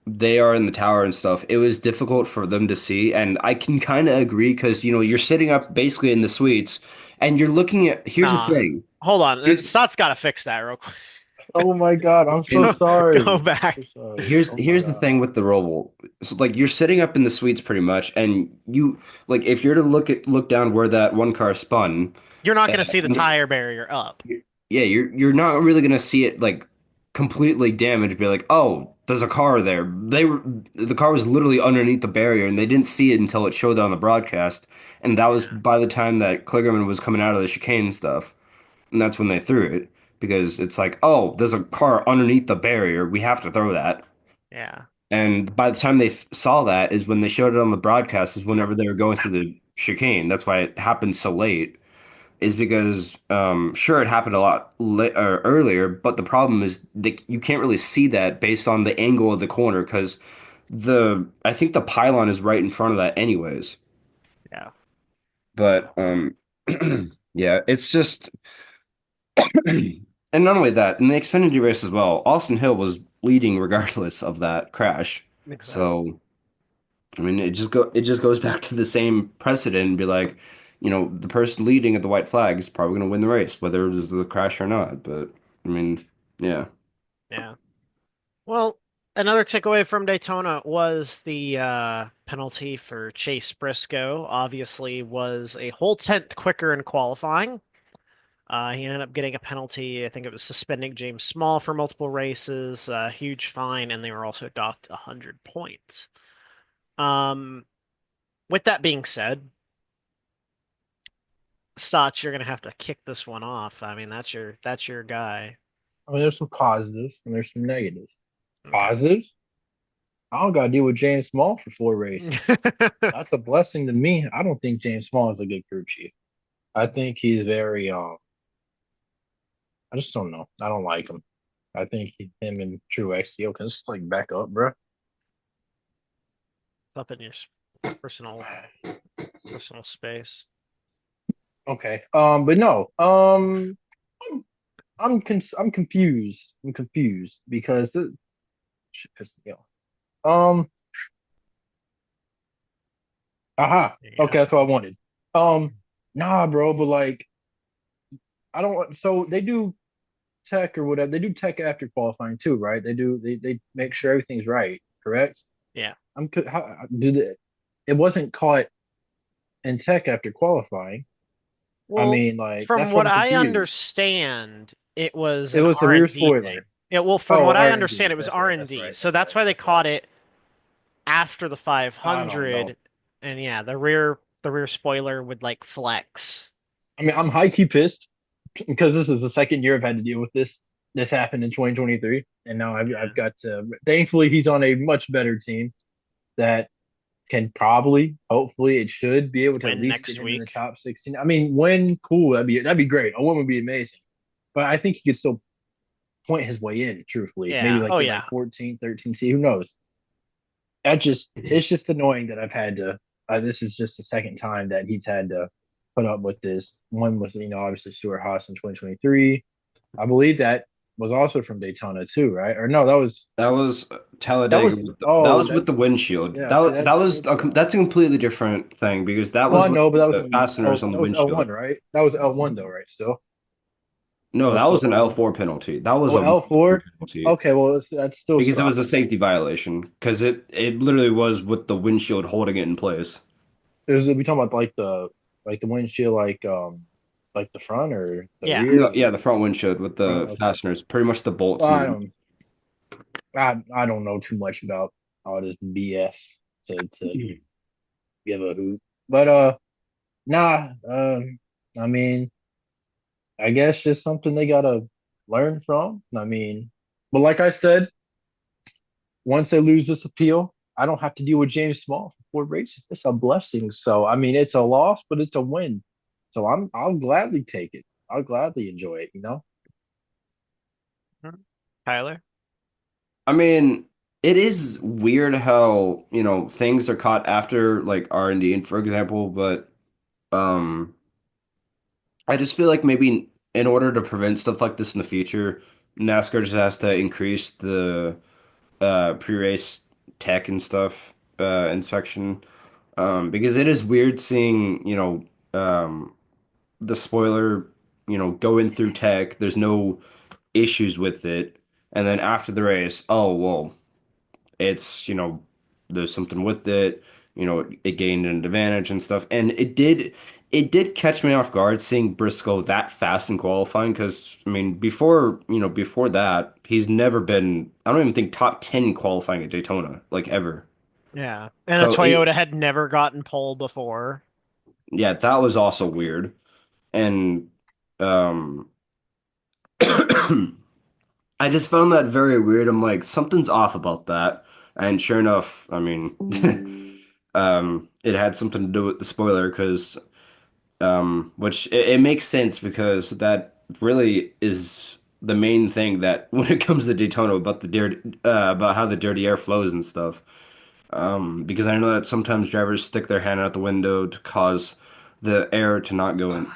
they are in the tower and stuff, it was difficult for them to see. And I can kind of agree because, you're sitting up basically in the suites and you're looking at, here's the Nah. thing. Hold on. Here's, Stott's got to fix that real quick. Oh my God, I'm so and Go sorry. So back. sorry. here's Oh my here's the God. thing with the Roval. So like you're sitting up in the suites pretty much, and like if you're to look down where that one car spun, You're not uh, going to see the and it's- tire barrier up. yeah, you're not really gonna see it like completely damaged. Be like, oh, there's a car there. The car was literally underneath the barrier, and they didn't see it until it showed on the broadcast, and that was Yeah. by the time that Kligerman was coming out of the chicane and stuff, and that's when they threw it because it's like, oh, there's a car underneath the barrier. We have to throw that. Yeah. And by the time they saw that is when they showed it on the broadcast is whenever they were going through the chicane. That's why it happened so late. Is because sure it happened a lot earlier, but the problem is that you can't really see that based on the angle of the corner because the I think the pylon is right in front of that anyways. Yeah. But yeah, it's just and not only that, in the Xfinity race as well, Austin Hill was leading regardless of that crash. Exactly. So I mean, it just goes back to the same precedent and be like, the person leading at the white flag is probably going to win the race, whether it was the crash or not. But I mean, yeah, Yeah. Well, another takeaway from Daytona was the penalty for Chase Briscoe. Obviously, was a whole tenth quicker in qualifying. He ended up getting a penalty. I think it was suspending James Small for multiple races, a huge fine, and they were also docked 100 points. Um, with that being said, Stotts, you're gonna have to kick this one off. I mean, that's your guy. I mean, there's some positives and there's some negatives. Okay. Positives. I don't gotta deal with James Small for 4 races. That's a blessing to me. I don't think James Small is a good crew chief. I think he's very I just don't know. I don't like him. I think him and True XTO can just like back up, bro. It's up in your personal personal space. Okay. But no. I'm confused. I'm confused because this shit pissed me off. Aha. Yeah. Okay, that's what I wanted. Nah, bro, but like I don't. So they do tech or whatever. They do tech after qualifying too, right? They make sure everything's right, correct? Yeah. How do they? It wasn't caught in tech after qualifying. I Well, mean, like from that's why what I'm I confused. understand, it was It an was the rear R&D thing. spoiler. Yeah, well, from Oh, what I R and understand, D. it was That's right. That's R&D. right. So That's that's right. why they That's right. caught it after the I don't know. 500. And yeah, the rear spoiler would like flex. I mean, I'm high key pissed because this is the second year I've had to deal with this. This happened in 2023, and now I've Yeah. got to. Thankfully, he's on a much better team that can probably, hopefully, it should be able to at Win least get next him in the week. top 16. I mean, win, cool, that'd be great. A win would be amazing, but I think he could still point his way in. Truthfully, maybe Yeah. like Oh get like yeah. 14, 13 C. Who knows? That just it's just annoying that I've had to. This is just the second time that he's had to put up with this. One was, obviously Stuart Haas in 2023. I believe that was also from Daytona too, right? Or no, That was that Talladega. was That oh was with the that's windshield. yeah. See, That's a completely different thing because that well, was I with know, but that was the fasteners on the That was L1, windshield. right? That was L1 though, right? Still, No, that was that still was an L1. L4 penalty. That was Oh, a major L4. penalty Okay, well that's still because it was a sucks. safety violation because it literally was with the windshield holding it in place. There's we talking about like the windshield, like the front or the Yeah. rear, No, yeah, the the front windshield with front. the Okay. fasteners, pretty much the bolts Well, in the windshield. I don't know too much about all this BS to give a hoot. But nah. I mean, I guess just something they gotta learn from. I mean, but like I said, once they lose this appeal, I don't have to deal with James Small for 4 races. It's a blessing. So I mean, it's a loss, but it's a win. So I'll gladly take it. I'll gladly enjoy it. Mhm. Tyler. I mean, it is weird how, things are caught after like R&D, for example, but um I just feel like maybe in order to prevent stuff like this in the future, NASCAR just has to increase the pre-race tech and stuff inspection. Because it is weird seeing, the spoiler, going through tech. There's no issues with it, and then after the race, oh well, it's, there's something with it, it gained an advantage and stuff. And it did catch me off guard seeing Briscoe that fast in qualifying because I mean before that he's never been, I don't even think top 10 in qualifying at Daytona like ever. Yeah. And a So Toyota had never gotten pole before. yeah, that was also weird. And um I just found that very weird. I'm like, something's off about that. And sure enough, I mean, it had something to do with the spoiler because, which it makes sense because that really is the main thing that when it comes to Daytona about the dirty, about how the dirty air flows and stuff. Because I know that sometimes drivers stick their hand out the window to cause the air to not go in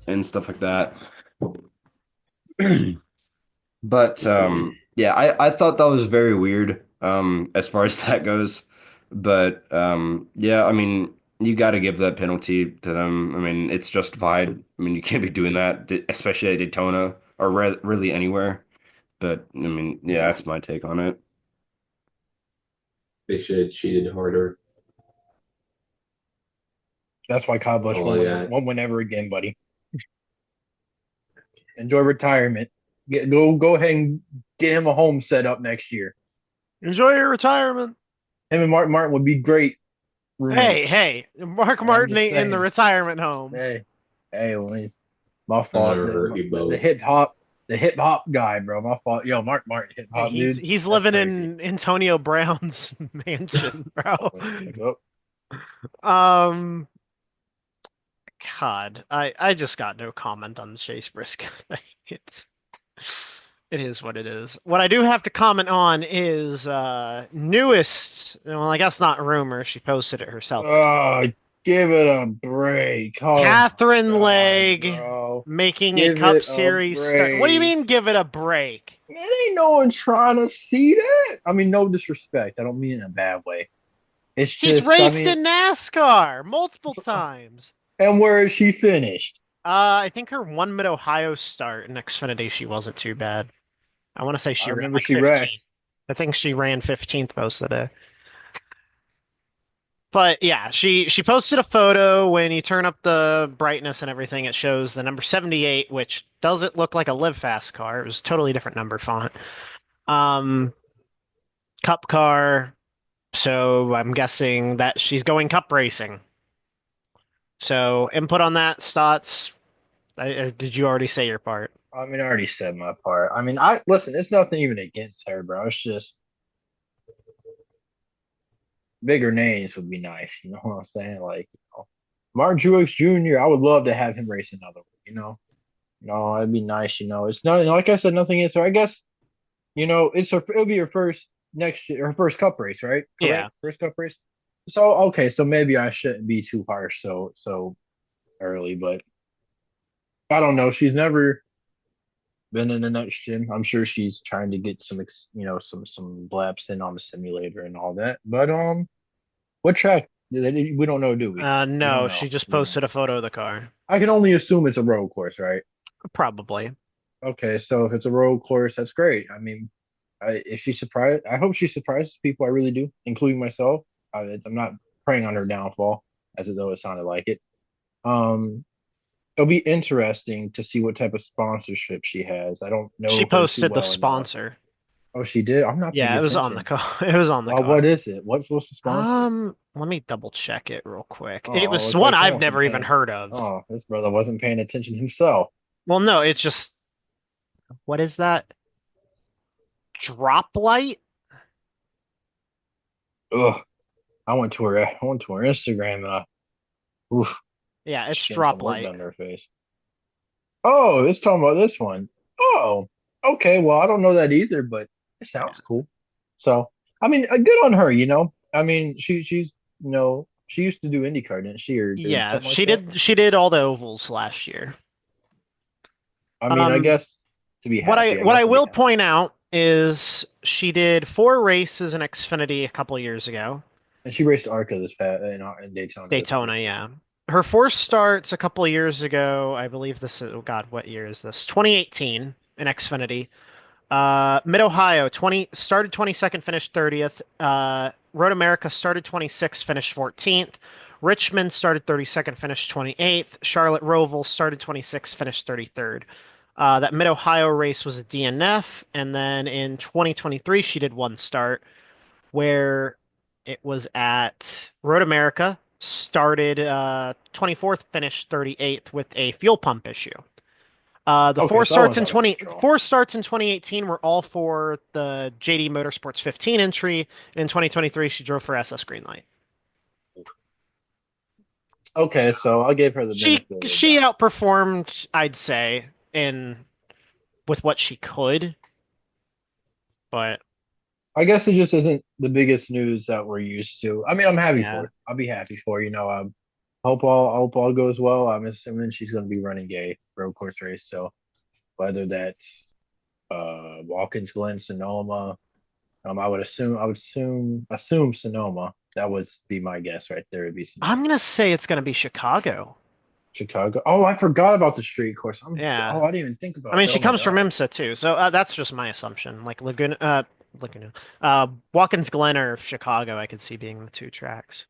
and stuff like that. But yeah, I thought that was very weird as far as that goes. But yeah, I mean, you got to give that penalty to them. I mean, it's justified. I mean, you can't be doing that, especially at Daytona or really anywhere. But I mean, yeah, Yeah, that's my take on it. they should have cheated harder. That's why Kyle That's Busch all I got. won't win ever again, buddy. Enjoy retirement. Go ahead and get him a home set up next year. Enjoy your retirement. Him and Martin would be great Hey, roommates. hey, Mark I'm Martin just ain't in the saying. retirement home. Hey, well, it's my I'm fault. gonna hurt you The both. hip hop, the hip hop guy, bro. My fault. Yo, Mark Martin, hip Hey, hop dude. he's That's living crazy. in Antonio Brown's mansion, bro. Like, oh, Um, God, I just got no comment on the Chase Briscoe thing. It's it is what it is. What I do have to comment on is newest. Well, I guess not rumor. She posted it herself. oh, give it a break. Oh my Catherine God, Legg bro. making a Give Cup it a Series start. What do you break. mean, give it a break? Man, ain't no one trying to see that. I mean, no disrespect. I don't mean it in a bad way. It's She's just, I raced mean, in NASCAR multiple times. and where is she finished? I think her one Mid Ohio start in Xfinity, she wasn't too bad. I want to say I she ran remember like she 15th. wrecked. I think she ran 15th most of the day. But yeah, she posted a photo. When you turn up the brightness and everything, it shows the number 78, which doesn't look like a Live Fast car. It was a totally different number font. Um, Cup car. So I'm guessing that she's going Cup racing. So input on that, Stotts. Did you already say your part? I mean, I already said my part. I mean, I listen, it's nothing even against her, bro. It's just bigger names would be nice. You know what I'm saying? Like, Martin Truex Jr., I would love to have him race another one, you know? No, it'd be nice, you know. It's not like I said, nothing against her. I guess, it'll be her first next year, her first cup race, right? Yeah. Correct? First cup race. So okay, so maybe I shouldn't be too harsh so early, but I don't know. She's never been in the next gen. I'm sure she's trying to get some laps in on the simulator and all that. But what track? We don't know, do we? We don't No, know. she just We don't posted know. a photo of the car. I can only assume it's a road course, right? Probably. Okay, so if it's a road course, that's great. I mean, if she's surprised, I hope she surprises people. I really do, including myself. I'm not preying on her downfall, as though it sounded like it. Um, it'll be interesting to see what type of sponsorship she has. I don't She know her too posted the well enough. sponsor. Oh, she did. I'm not paying Yeah, it was on the attention. car. It was on the Well, what car. is it? What's the sponsor? Let me double check it real quick. It Oh, was looks one like I've someone never wasn't even paying. heard of. Oh, this brother wasn't paying attention himself. Well, no, it's just what is that? Drop light? Ugh. I went to her Instagram and oof, Yeah, it's she's getting some drop work light. done to her face. Oh, it's talking about this one. Oh, okay. Well, I don't know that either, but it Yeah. sounds cool. So, I mean, good on her, you know. I mean, she used to do IndyCar, didn't she, or Yeah, something like that? she did all the ovals last year. I mean, I Um guess to be what I happy, I what guess I to be will happy. point out is she did 4 races in Xfinity a couple years ago. And she raced ARCA in Daytona this Daytona, year. yeah. Her four starts a couple of years ago, I believe this is, oh God, what year is this? 2018 in Xfinity. Mid Ohio, 20 started 22nd, finished 30th. Road America started 26th, finished 14th. Richmond started 32nd, finished 28th. Charlotte Roval started 26th, finished 33rd. That Mid Ohio race was a DNF, and then in 2023 she did one start where it was at Road America, started 24th, finished 38th with a fuel pump issue. The Okay, four so that starts one's in always a 20 draw. four starts in 2018 were all for the JD Motorsports 15 entry. And in 2023, she drove for SS Greenlight. Okay, so I'll give her the She benefit of the she doubt. outperformed, I'd say, in with what she could, but I guess it just isn't the biggest news that we're used to. I mean, I'm happy for yeah, it. I'll be happy for her, you know. Hope all goes well. I'm assuming she's going to be running a road course race. So whether that's Watkins Glen, Sonoma, I would assume Sonoma. That would be my guess right there. Would be I'm Sonoma. gonna say it's gonna be Chicago. Chicago. Oh, I forgot about the street course. Yeah, I didn't even think I about mean, that. she Oh my comes from God. IMSA too, so that's just my assumption. Like Watkins Glen or Chicago, I could see being the two tracks.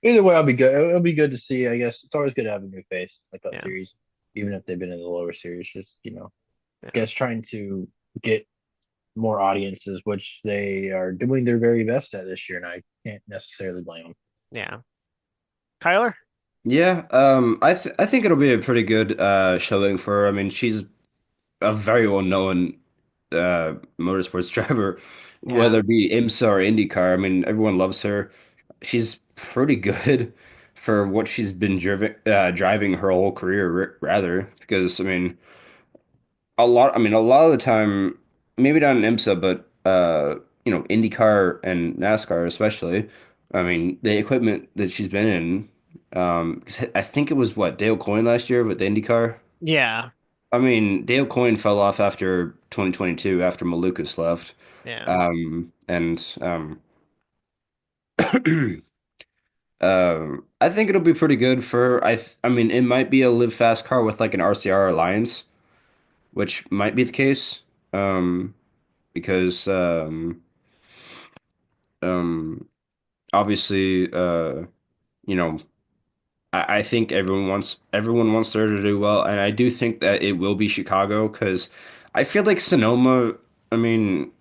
Either way, I'll be good. It'll be good to see. I guess it's always good to have a new face like Cup Yeah, Series, even if they've been in the lower series. Just yeah, guess trying to get more audiences, which they are doing their very best at this year, and I can't necessarily blame them. yeah. Kyler? Yeah, I think it'll be a pretty good showing for her. I mean, she's a very well-known motorsports driver, Yeah. whether it be IMSA or IndyCar. I mean, everyone loves her. She's pretty good for what she's been driving her whole career, rather. Because I mean, a lot of the time, maybe not in IMSA, but IndyCar and NASCAR especially. I mean, the equipment that she's been in. 'Cause I think it was what Dale Coyne last year with the IndyCar. Yeah. I mean, Dale Coyne fell off after 2022 after Malukas left. Yeah. And I think it'll be pretty good for I mean, it might be a live fast car with like an RCR alliance, which might be the case. Um, because um obviously you know, I think everyone wants her to do well, and I do think that it will be Chicago because I feel like Sonoma, I mean,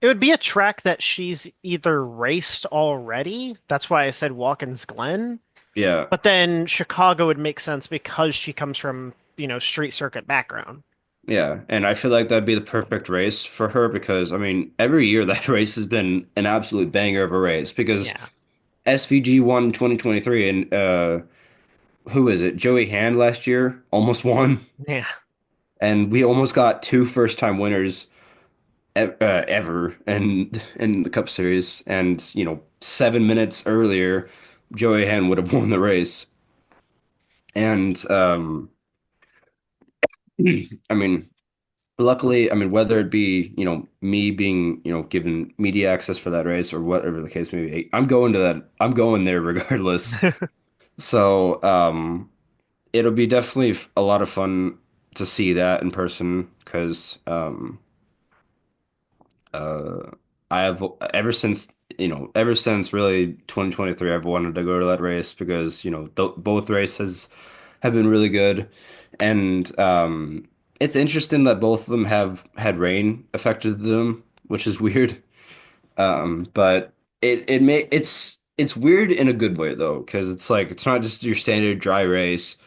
It would be a track that she's either raced already. That's why I said Watkins Glen. yeah. But then Chicago would make sense because she comes from, street circuit background. Yeah, and I feel like that'd be the perfect race for her because I mean every year that race has been an absolute banger of a race because Yeah. SVG won 2023 and who is it? Joey Hand last year almost won, Yeah. and we almost got two first time winners ever in the Cup Series, and 7 minutes earlier Joey Hand would have won the race. And I mean, luckily, I mean, whether it be, me being, given media access for that race or whatever the case may be, I'm going to that. I'm going there regardless. So, it'll be definitely a lot of fun to see that in person because, uh, I have ever since really 2023, I've wanted to go to that race because, th both races have been really good. And it's interesting that both of them have had rain affected them, which is weird. But it's weird in a good way though, because it's like it's not just your standard dry race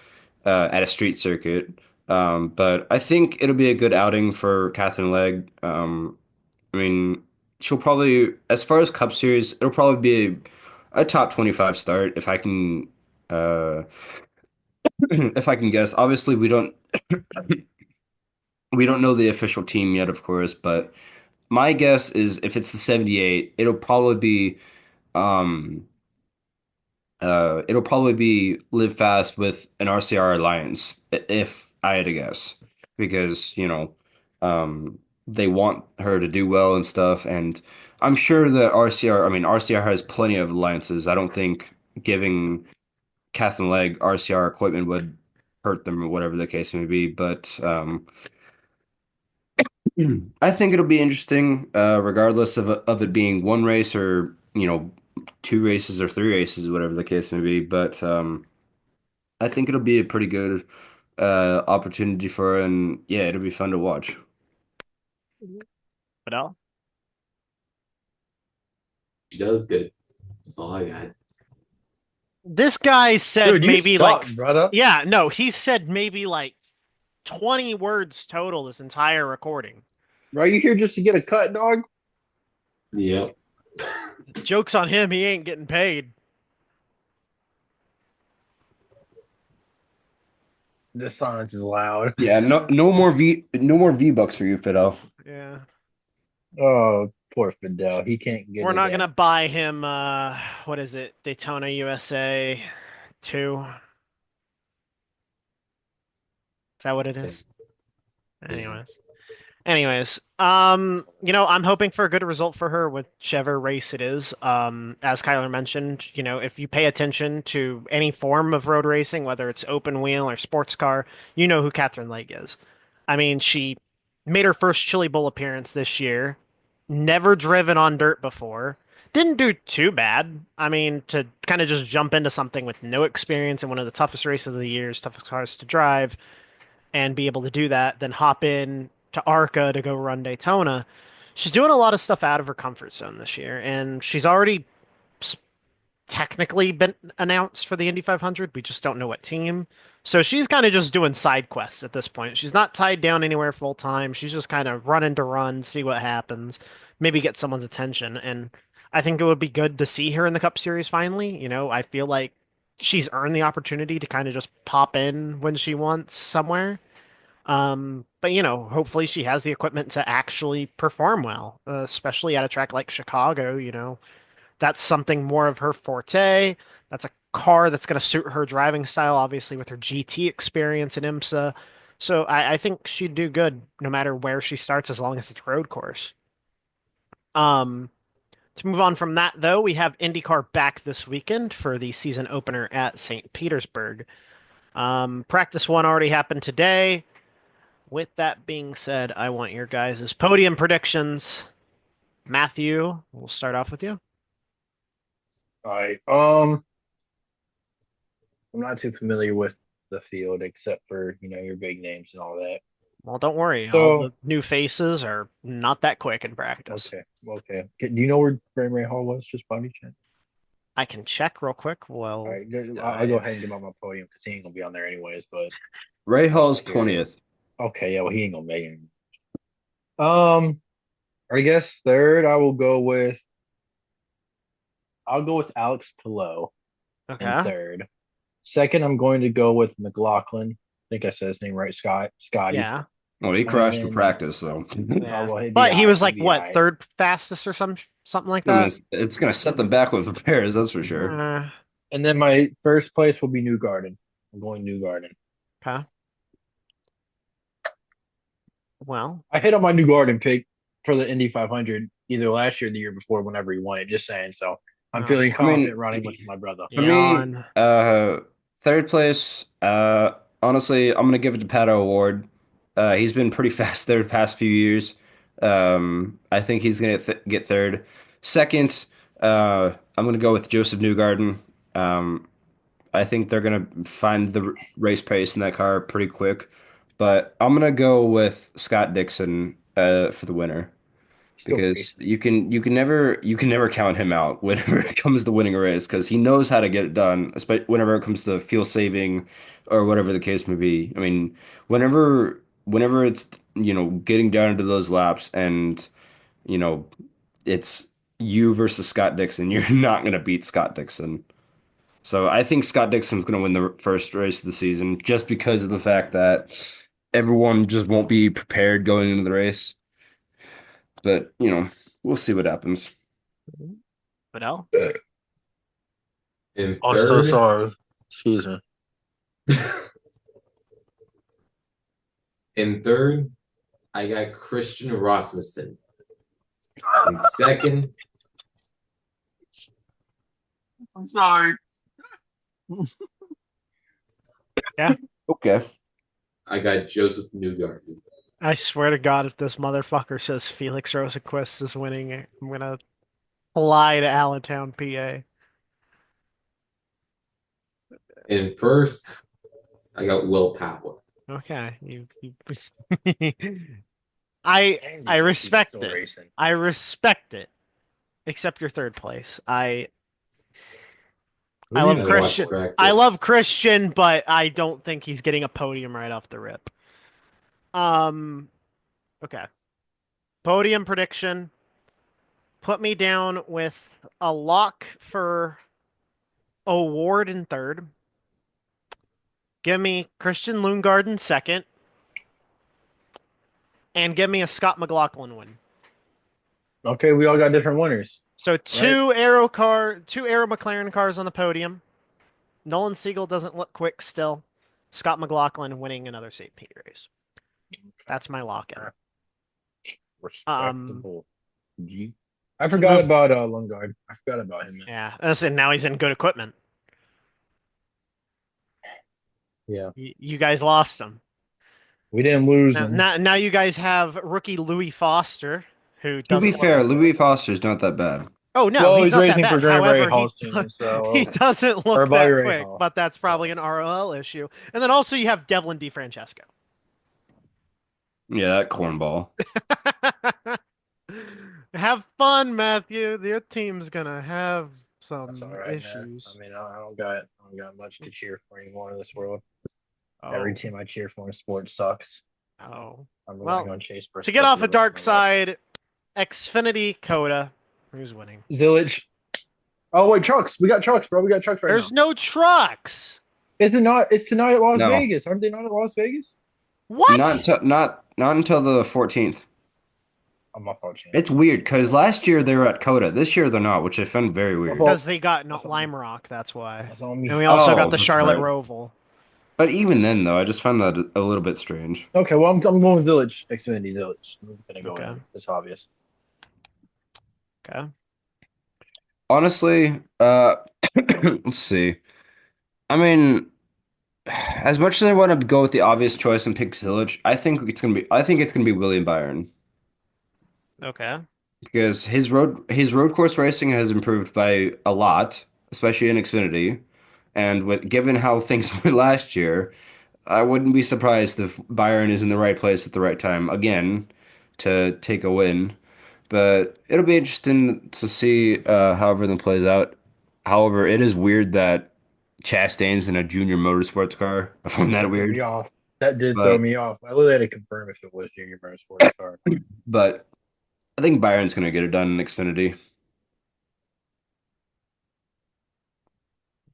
at a street circuit. But I think it'll be a good outing for Catherine Legg. I mean, she'll probably, as far as Cup Series, it'll probably be a top 25 start if I can if I can guess. Obviously, we don't know the official team yet, of course, but my guess is if it's the 78, um it'll probably be Live Fast with an RCR alliance if I had to guess because, they want her to do well and stuff and I'm sure that RCR has plenty of alliances. I don't think giving Kath and Leg RCR equipment would hurt them or whatever the case may be, but I think it'll be interesting, regardless of it being one race or two races or three races, whatever the case may be. But I think it'll be a pretty good opportunity for her, and yeah, it'll be fun to watch. But no. She does good. That's all I got. This guy said Dude, you maybe suck, like, brother. yeah, no, he said maybe like 20 words total this entire recording. Are you here just to get a cut, dog? Yep. Joke's on him, he ain't getting paid. This silence is loud. Yeah, no more V-Bucks for you, Fidel. Yeah. Oh, poor Fidel. He can't get We're it not gonna in. buy him what is it? Daytona USA 2. Is that what it is? Yeah. Anyways. I'm hoping for a good result for her, whichever race it is. As Kyler mentioned, if you pay attention to any form of road racing, whether it's open wheel or sports car, you know who Catherine Legg is. I mean, she made her first Chili Bowl appearance this year, never driven on dirt before, didn't do too bad. I mean, to kind of just jump into something with no experience in one of the toughest races of the years, toughest cars to drive and be able to do that, then hop in to ARCA to go run Daytona. She's doing a lot of stuff out of her comfort zone this year, and she's already technically been announced for the Indy 500. We just don't know what team. So she's kind of just doing side quests at this point. She's not tied down anywhere full time. She's just kind of running to run, see what happens, maybe get someone's attention. And I think it would be good to see her in the Cup Series finally. I feel like she's earned the opportunity to kind of just pop in when she wants somewhere. But hopefully she has the equipment to actually perform well, especially at a track like Chicago. That's something more of her forte. That's a car that's going to suit her driving style, obviously, with her GT experience in IMSA. So I think she'd do good no matter where she starts, as long as it's road course. Um, to move on from that, though, we have IndyCar back this weekend for the season opener at St. Petersburg. Practice one already happened today. With that being said, I want your guys' podium predictions. Matthew, we'll start off with you. All right. I'm not too familiar with the field except for, your big names and all that. Well, don't worry. All So, the new faces are not that quick in practice. okay, okay. Do you know where Ray Ray Hall was? Just body check. I can check real quick. All Well, right, I'll go ahead and give out my podium because he ain't gonna be on there anyways. But Ray I'm Hall's just curious. 20th. Okay, yeah, well he ain't gonna make it. I guess third I'll go with Alex Pillow in okay. third. Second, I'm going to go with McLaughlin. I think I said his name right, Scotty. Yeah. Well, he crashed in And practice, so Yeah. well, he'd be But he all right. was He'd like be all what, right. third fastest or something like I mean, that? it's going to set them back with repairs, that's for sure. Uh, And then my first place will be New Garden. I'm going New Garden. okay. Well, I hit on my New Garden pick for the Indy 500 either last year or the year before, whenever he won it. Just saying. So I'm oh feeling boy. I confident mean, running with my brother. for me, Yawn. third place, honestly, I'm gonna give it to Pato Award. He's been pretty fast there the past few years. I think he's gonna get third. Second, I'm gonna go with Joseph Newgarden. Um, I think they're gonna find the race pace in that car pretty quick. But I'm gonna go with Scott Dixon, for the winner Still because racing. you can never count him out whenever it comes to winning a race because he knows how to get it done, especially whenever it comes to fuel saving or whatever the case may be. I mean, whenever it's getting down into those laps and you know it's you versus Scott Dixon, you're not gonna beat Scott Dixon. So I think Scott Dixon's gonna win the first race of the season just because of the fact that everyone just won't be prepared going into the race. But, we'll see what happens. Fidel? In I'm so third, sorry. Excuse me. in third, I got Christian Rasmussen. In second, I'm sorry. Yeah. Okay. I got Joseph Newgarden. I swear to God, if this motherfucker says Felix Rosenqvist is winning, I'm gonna fly to Allentown, PA. In first, I got Will Power. Okay. I And I he's respect still it. racing. I respect it. Except your third place. Who I didn't love even watch Christian. I love practice? Christian, but I don't think he's getting a podium right off the rip. Um, okay. Podium prediction. Put me down with a lock for Award in third. Give me Christian Lundgaard second, and give me a Scott McLaughlin win. Okay, we all got different winners, So right? two Aero McLaren cars on the podium. Nolan Siegel doesn't look quick still. Scott McLaughlin winning another St. Pete race. That's my lock-in. Um, Respectable. G. I to forgot move, about Lundgaard. I forgot about him, man. yeah, and now he's in good equipment. Yeah, You guys lost him. we didn't lose Now, him. now you guys have rookie Louis Foster, who To be doesn't look. fair, Louis Foster's not that bad. Oh no, Well, he's he's not that racing for bad. Graham Ray However, he Hall's team, he so doesn't or look Bobby that Ray quick, Hall. but that's probably So an ROL issue. And then also you have Devlin DeFrancesco. Yeah, that cornball. Have fun, Matthew. Your team's gonna have That's all some right, man. I issues. mean, I don't got much to cheer for anymore in this world. Every Oh, team I cheer for in sports sucks. oh. I'm really Well, going to chase to get off perspective a the rest of dark my life. side, Xfinity Coda. Who's winning? Zillich. Oh wait, trucks. We got trucks, bro. We got trucks right There's now. no trucks. Is it not? It's tonight at Las No, Vegas. Aren't they not at Las Vegas? What? not until the 14th. I'm my fault, champ. It's weird because last year they were at Coda. This year they're not, which I found very My weird. Because fault. they got That's not on me. Lime Rock, that's why. That's on And me. we also got Oh, the that's Charlotte right. Roval. But even then, though, I just found that a little bit strange. Okay, well I'm going with Village. Xfinity Village. I'm gonna go with Okay. them. It's obvious. Okay. Honestly, let's see. I mean, as much as I want to go with the obvious choice and pick Village, I think it's gonna be William Byron Okay. because his road course racing has improved by a lot, especially in Xfinity, and with given how things went last year. I wouldn't be surprised if Byron is in the right place at the right time again to take a win. But it'll be interesting to see how everything plays out. However, it is weird that Chastain's in a junior motorsports car. I find that That threw weird. me off. That did throw But me off. I literally had to confirm if it was Junior Motorsports car or not. but I think Byron's gonna get it done in Xfinity.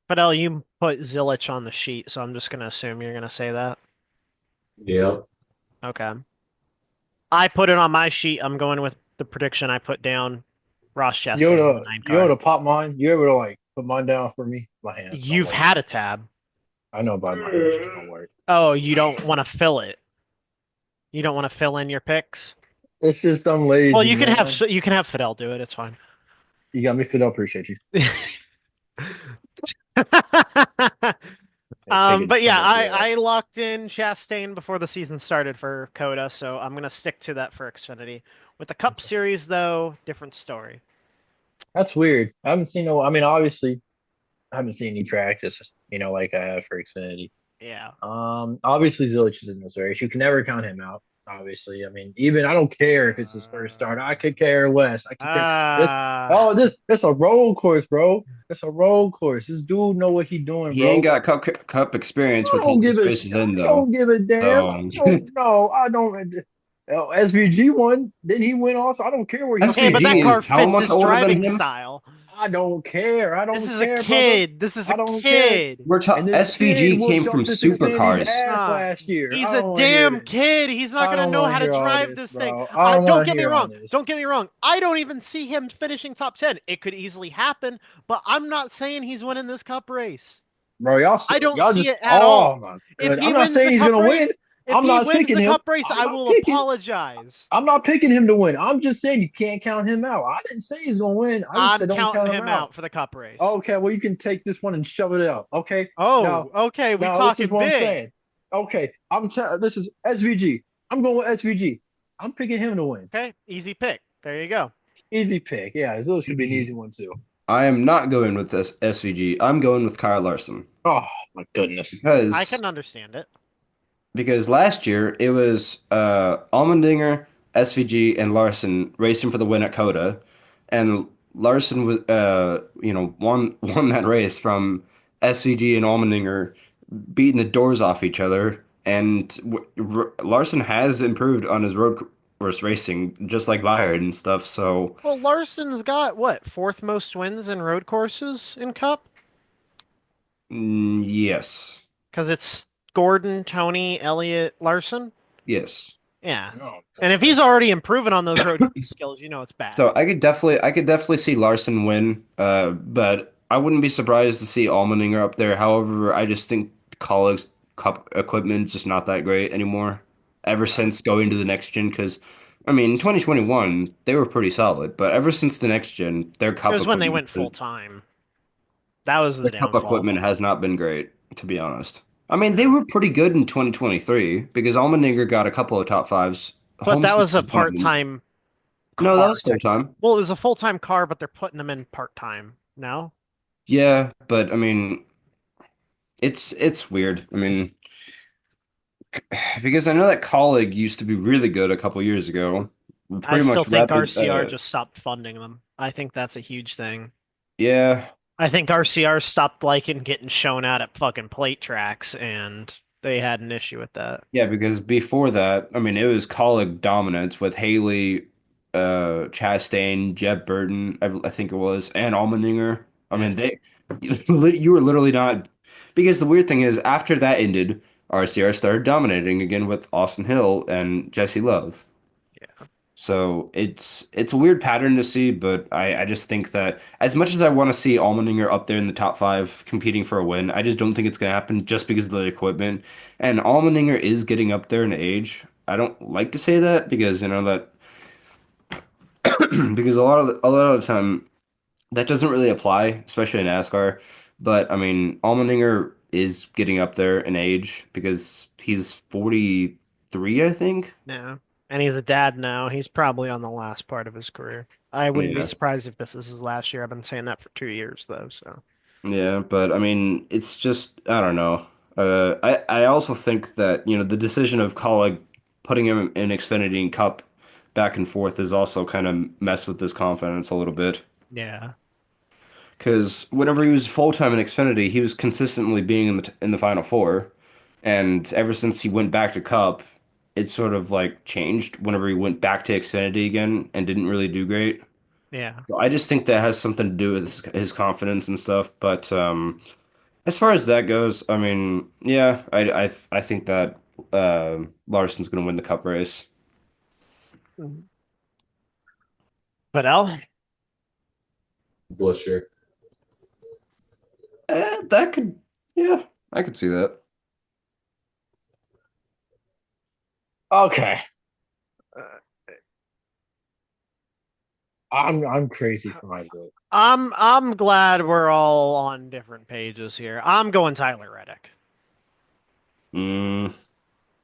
Fidel, you put Zilich on the sheet, so I'm just gonna assume you're gonna say that. Yep. Okay. I put it on my sheet. I'm going with the prediction I put down. Ross Chastain in the nine You able car. to pop mine? You able to like put mine down for me? My hands don't You've work. had a tab. I know, but my hands just don't work. Oh, you don't want to fill it. You don't want to fill in your picks. It's just I'm Well, lazy, man. you can have Fidel do it. It's fine. You got me, Fidel. Appreciate you. I figured But yeah, send it to your I ass. locked in Chastain before the season started for Coda, so I'm gonna stick to that for Xfinity. With the Cup Series, though, different story. That's weird. I haven't seen no. I mean, obviously, I haven't seen any practice. Like I have for Xfinity. Yeah. Obviously Zilich is in this race. You can never count him out. Obviously, I mean, even I don't care if it's his first start. I could care less. I could care this. Ah, Oh, this a road course, bro. It's a road course. This dude know what he doing, He ain't bro. got cup experience I with don't taking give a spaces sh- I in though. don't give a damn. I So don't know. I don't. SVG won. Then he went also. I don't care where he okay, but finished. that SVG car is how fits much his older than driving him? style. I don't care. I This don't is a care, brother. kid. This is a I don't care. kid. And this kid SVG came whooped from up this Xfinity's supercars. ass Ah, last year. he's I a don't want to hear damn this. kid. He's not I gonna don't know want to how to hear all drive this, this thing. bro. I I don't don't want to get me hear all wrong. this. Don't get me wrong. I don't even see him finishing top 10. It could easily happen, but I'm not saying he's winning this cup race. Bro, I don't y'all see just, it at oh all. my If good. he I'm not wins the saying he's cup gonna win. race, if he wins the cup race, I will apologize. I'm not picking him to win. I'm just saying you can't count him out. I didn't say he's gonna win. I just I'm said don't counting count him him out. out for the cup race. Okay, well you can take this one and shove it out. Okay. Oh, Now, okay. We this is talking what I'm big. saying. Okay, this is SVG. I'm going with SVG. I'm picking him to win. Okay, easy pick. There you go. Easy pick. Yeah, those should be an easy one too. I am not going with this SVG. I'm going with Kyle Larson Oh my goodness. I because can understand it. last year it was Allmendinger, SVG, and Larson racing for the win at Coda, and Larson was won that race from SVG and Allmendinger beating the doors off each other, and Larson has improved on his road course racing just like Byard and stuff. So Well, Larson's got what, fourth most wins in road courses in Cup? yes, Because it's Gordon, Tony, Elliott, Larson. yes. Yeah. Oh, And if he's already improving on those road course skills, you know it's bad. So I could definitely see Larson win, but I wouldn't be surprised to see Allmendinger up there. However, I just think Colleague's cup equipment is just not that great anymore. Ever Okay. since going to the next gen, because I mean, in 2021 they were pretty solid, but ever since the next gen, It was when they went full time. That was the their cup downfall. equipment has not been great, to be honest. I mean, they Yeah. were pretty good in 2023 because Allmendinger got a couple of top fives. But that Homestead was a was one of them. part-time No, that car, was full technically. time. Well, it was a full-time car, but they're putting them in part-time now. Yeah, but I mean, it's weird. I mean, because I know that colleague used to be really good a couple years ago. I Pretty still much think rapid. RCR just stopped funding them. I think that's a huge thing. Yeah. I think RCR stopped liking getting shown out at fucking plate tracks, and they had an issue with that. Yeah, because before that, I mean, it was Colleague dominance with Haley, Chastain, Jeb Burton, I think it was, and Allmendinger. I Yeah. mean, you were literally not, because the weird thing is, after that ended, RCR started dominating again with Austin Hill and Jesse Love. Yeah. So it's a weird pattern to see, but I just think that as much as I want to see Allmendinger up there in the top five competing for a win, I just don't think it's gonna happen just because of the equipment. And Allmendinger is getting up there in age. I don't like to say that because you know that because a lot of the time that doesn't really apply, especially in NASCAR. But I mean, Allmendinger is getting up there in age because he's 43, I think. Yeah. And he's a dad now. He's probably on the last part of his career. I wouldn't be Yeah. surprised if this is his last year. I've been saying that for 2 years, though, so. Yeah, but I mean, it's just I don't know. I also think that you know the decision of Colleague putting him in Xfinity and Cup back and forth is also kind of messed with his confidence a little bit. Yeah. Because whenever he was full time in Xfinity, he was consistently being in the Final Four, and ever since he went back to Cup, it sort of like changed. Whenever he went back to Xfinity again and didn't really do great, Yeah. so I just think that has something to do with his confidence and stuff. But as far as that goes, I mean, yeah, I think that Larson's going to win the Cup race. But L, Busher. That could, yeah, I could see that. Okay, I'm crazy for my vote. I'm glad we're all on different pages here. I'm going Tyler Reddick. Mm,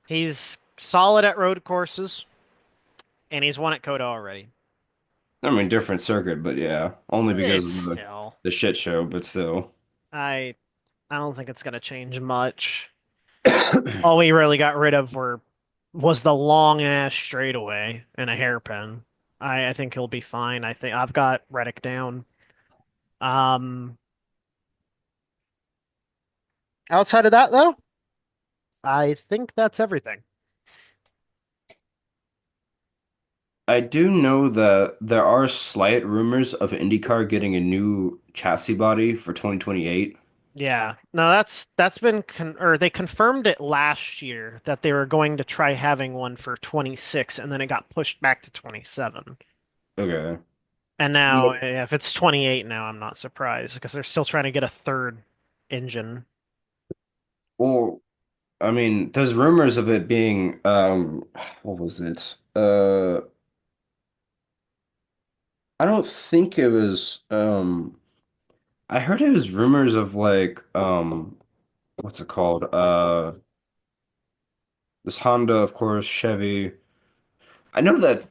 He's solid at road courses, and he's won at Coda already. I mean, different circuit, but yeah, only because It's of still, the shit show, but still. I I don't think it's gonna change much. All we really got rid of was the long ass straightaway and a hairpin. I think he'll be fine. I think I've got Reddick down. Um, Outside of that though, I think that's everything. I do know that there are slight rumors of IndyCar getting a new chassis body for 2028. Yeah, no, that's been or they confirmed it last year that they were going to try having one for 26, and then it got pushed back to 27. Okay. And now, Yeah. if it's 28 now, I'm not surprised because they're still trying to get a third engine. Well, I mean, there's rumors of it being what was it? I don't think it was I heard it was rumors of like what's it called? This Honda, of course, Chevy. I know that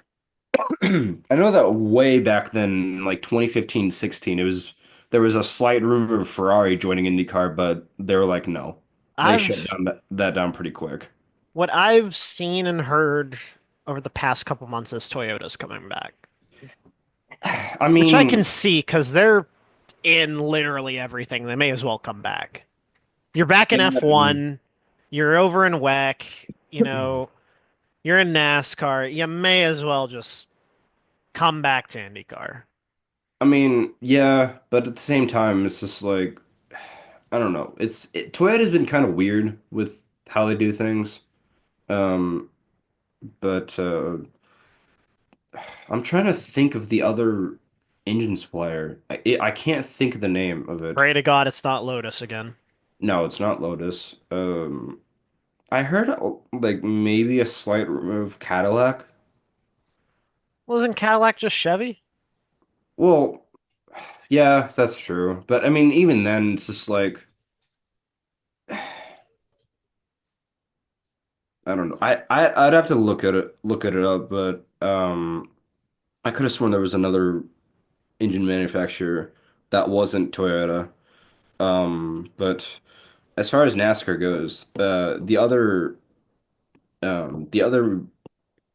I know that way back then, like 2015, 16, it was there was a slight rumor of Ferrari joining IndyCar, but they were like, no. They shut I've that down pretty quick. What I've seen and heard over the past couple months is Toyota's coming back, I which I can mean, see because they're in literally everything. They may as well come back. You're back in yeah, F1, you're over in WEC, you're in NASCAR. You may as well just come back to IndyCar. I mean, yeah, but at the same time, it's just like I don't know. Toyota's been kind of weird with how they do things. Um, but I'm trying to think of the other engine supplier. I can't think of the name of it. Pray to God it's not Lotus again. No, it's not Lotus. I heard like maybe a slight rumor of Cadillac. Wasn't Cadillac just Chevy? Well, yeah, that's true. But I mean, even then, it's just like I don't know. I'd have to look at it up, but I could have sworn there was another engine manufacturer that wasn't Toyota. But as far as NASCAR goes, the other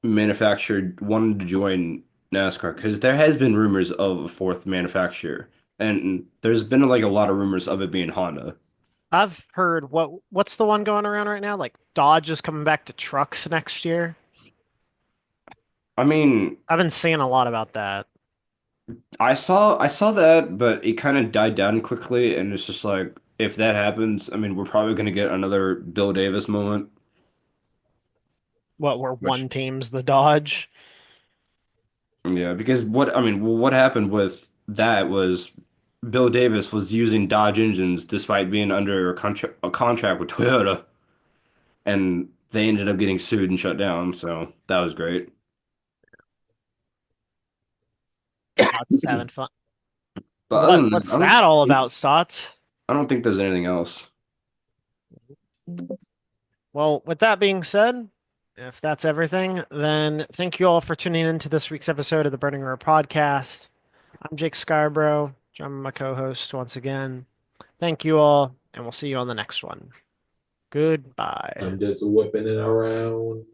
manufacturer wanted to join NASCAR because there has been rumors of a fourth manufacturer and there's been like a lot of rumors of it being Honda. I've heard what's the one going around right now? Like Dodge is coming back to trucks next year. I mean, I've been seeing a lot about that. I saw that, but it kind of died down quickly, and it's just like if that happens, I mean, we're probably gonna get another Bill Davis moment, What were which one team's the Dodge? yeah, because what I mean, well, what happened with that was Bill Davis was using Dodge engines despite being under a contract with Toyota, and they ended up getting sued and shut down. So that was great. Stotts is having fun. But other than that, What's that all about, Stotts? I don't think there's anything else. Well, with that being said, if that's everything, then thank you all for tuning in to this week's episode of the Burning Roar podcast. I'm Jake Scarborough. I'm my co-host once again. Thank you all, and we'll see you on the next one. Goodbye. I'm just whipping it around.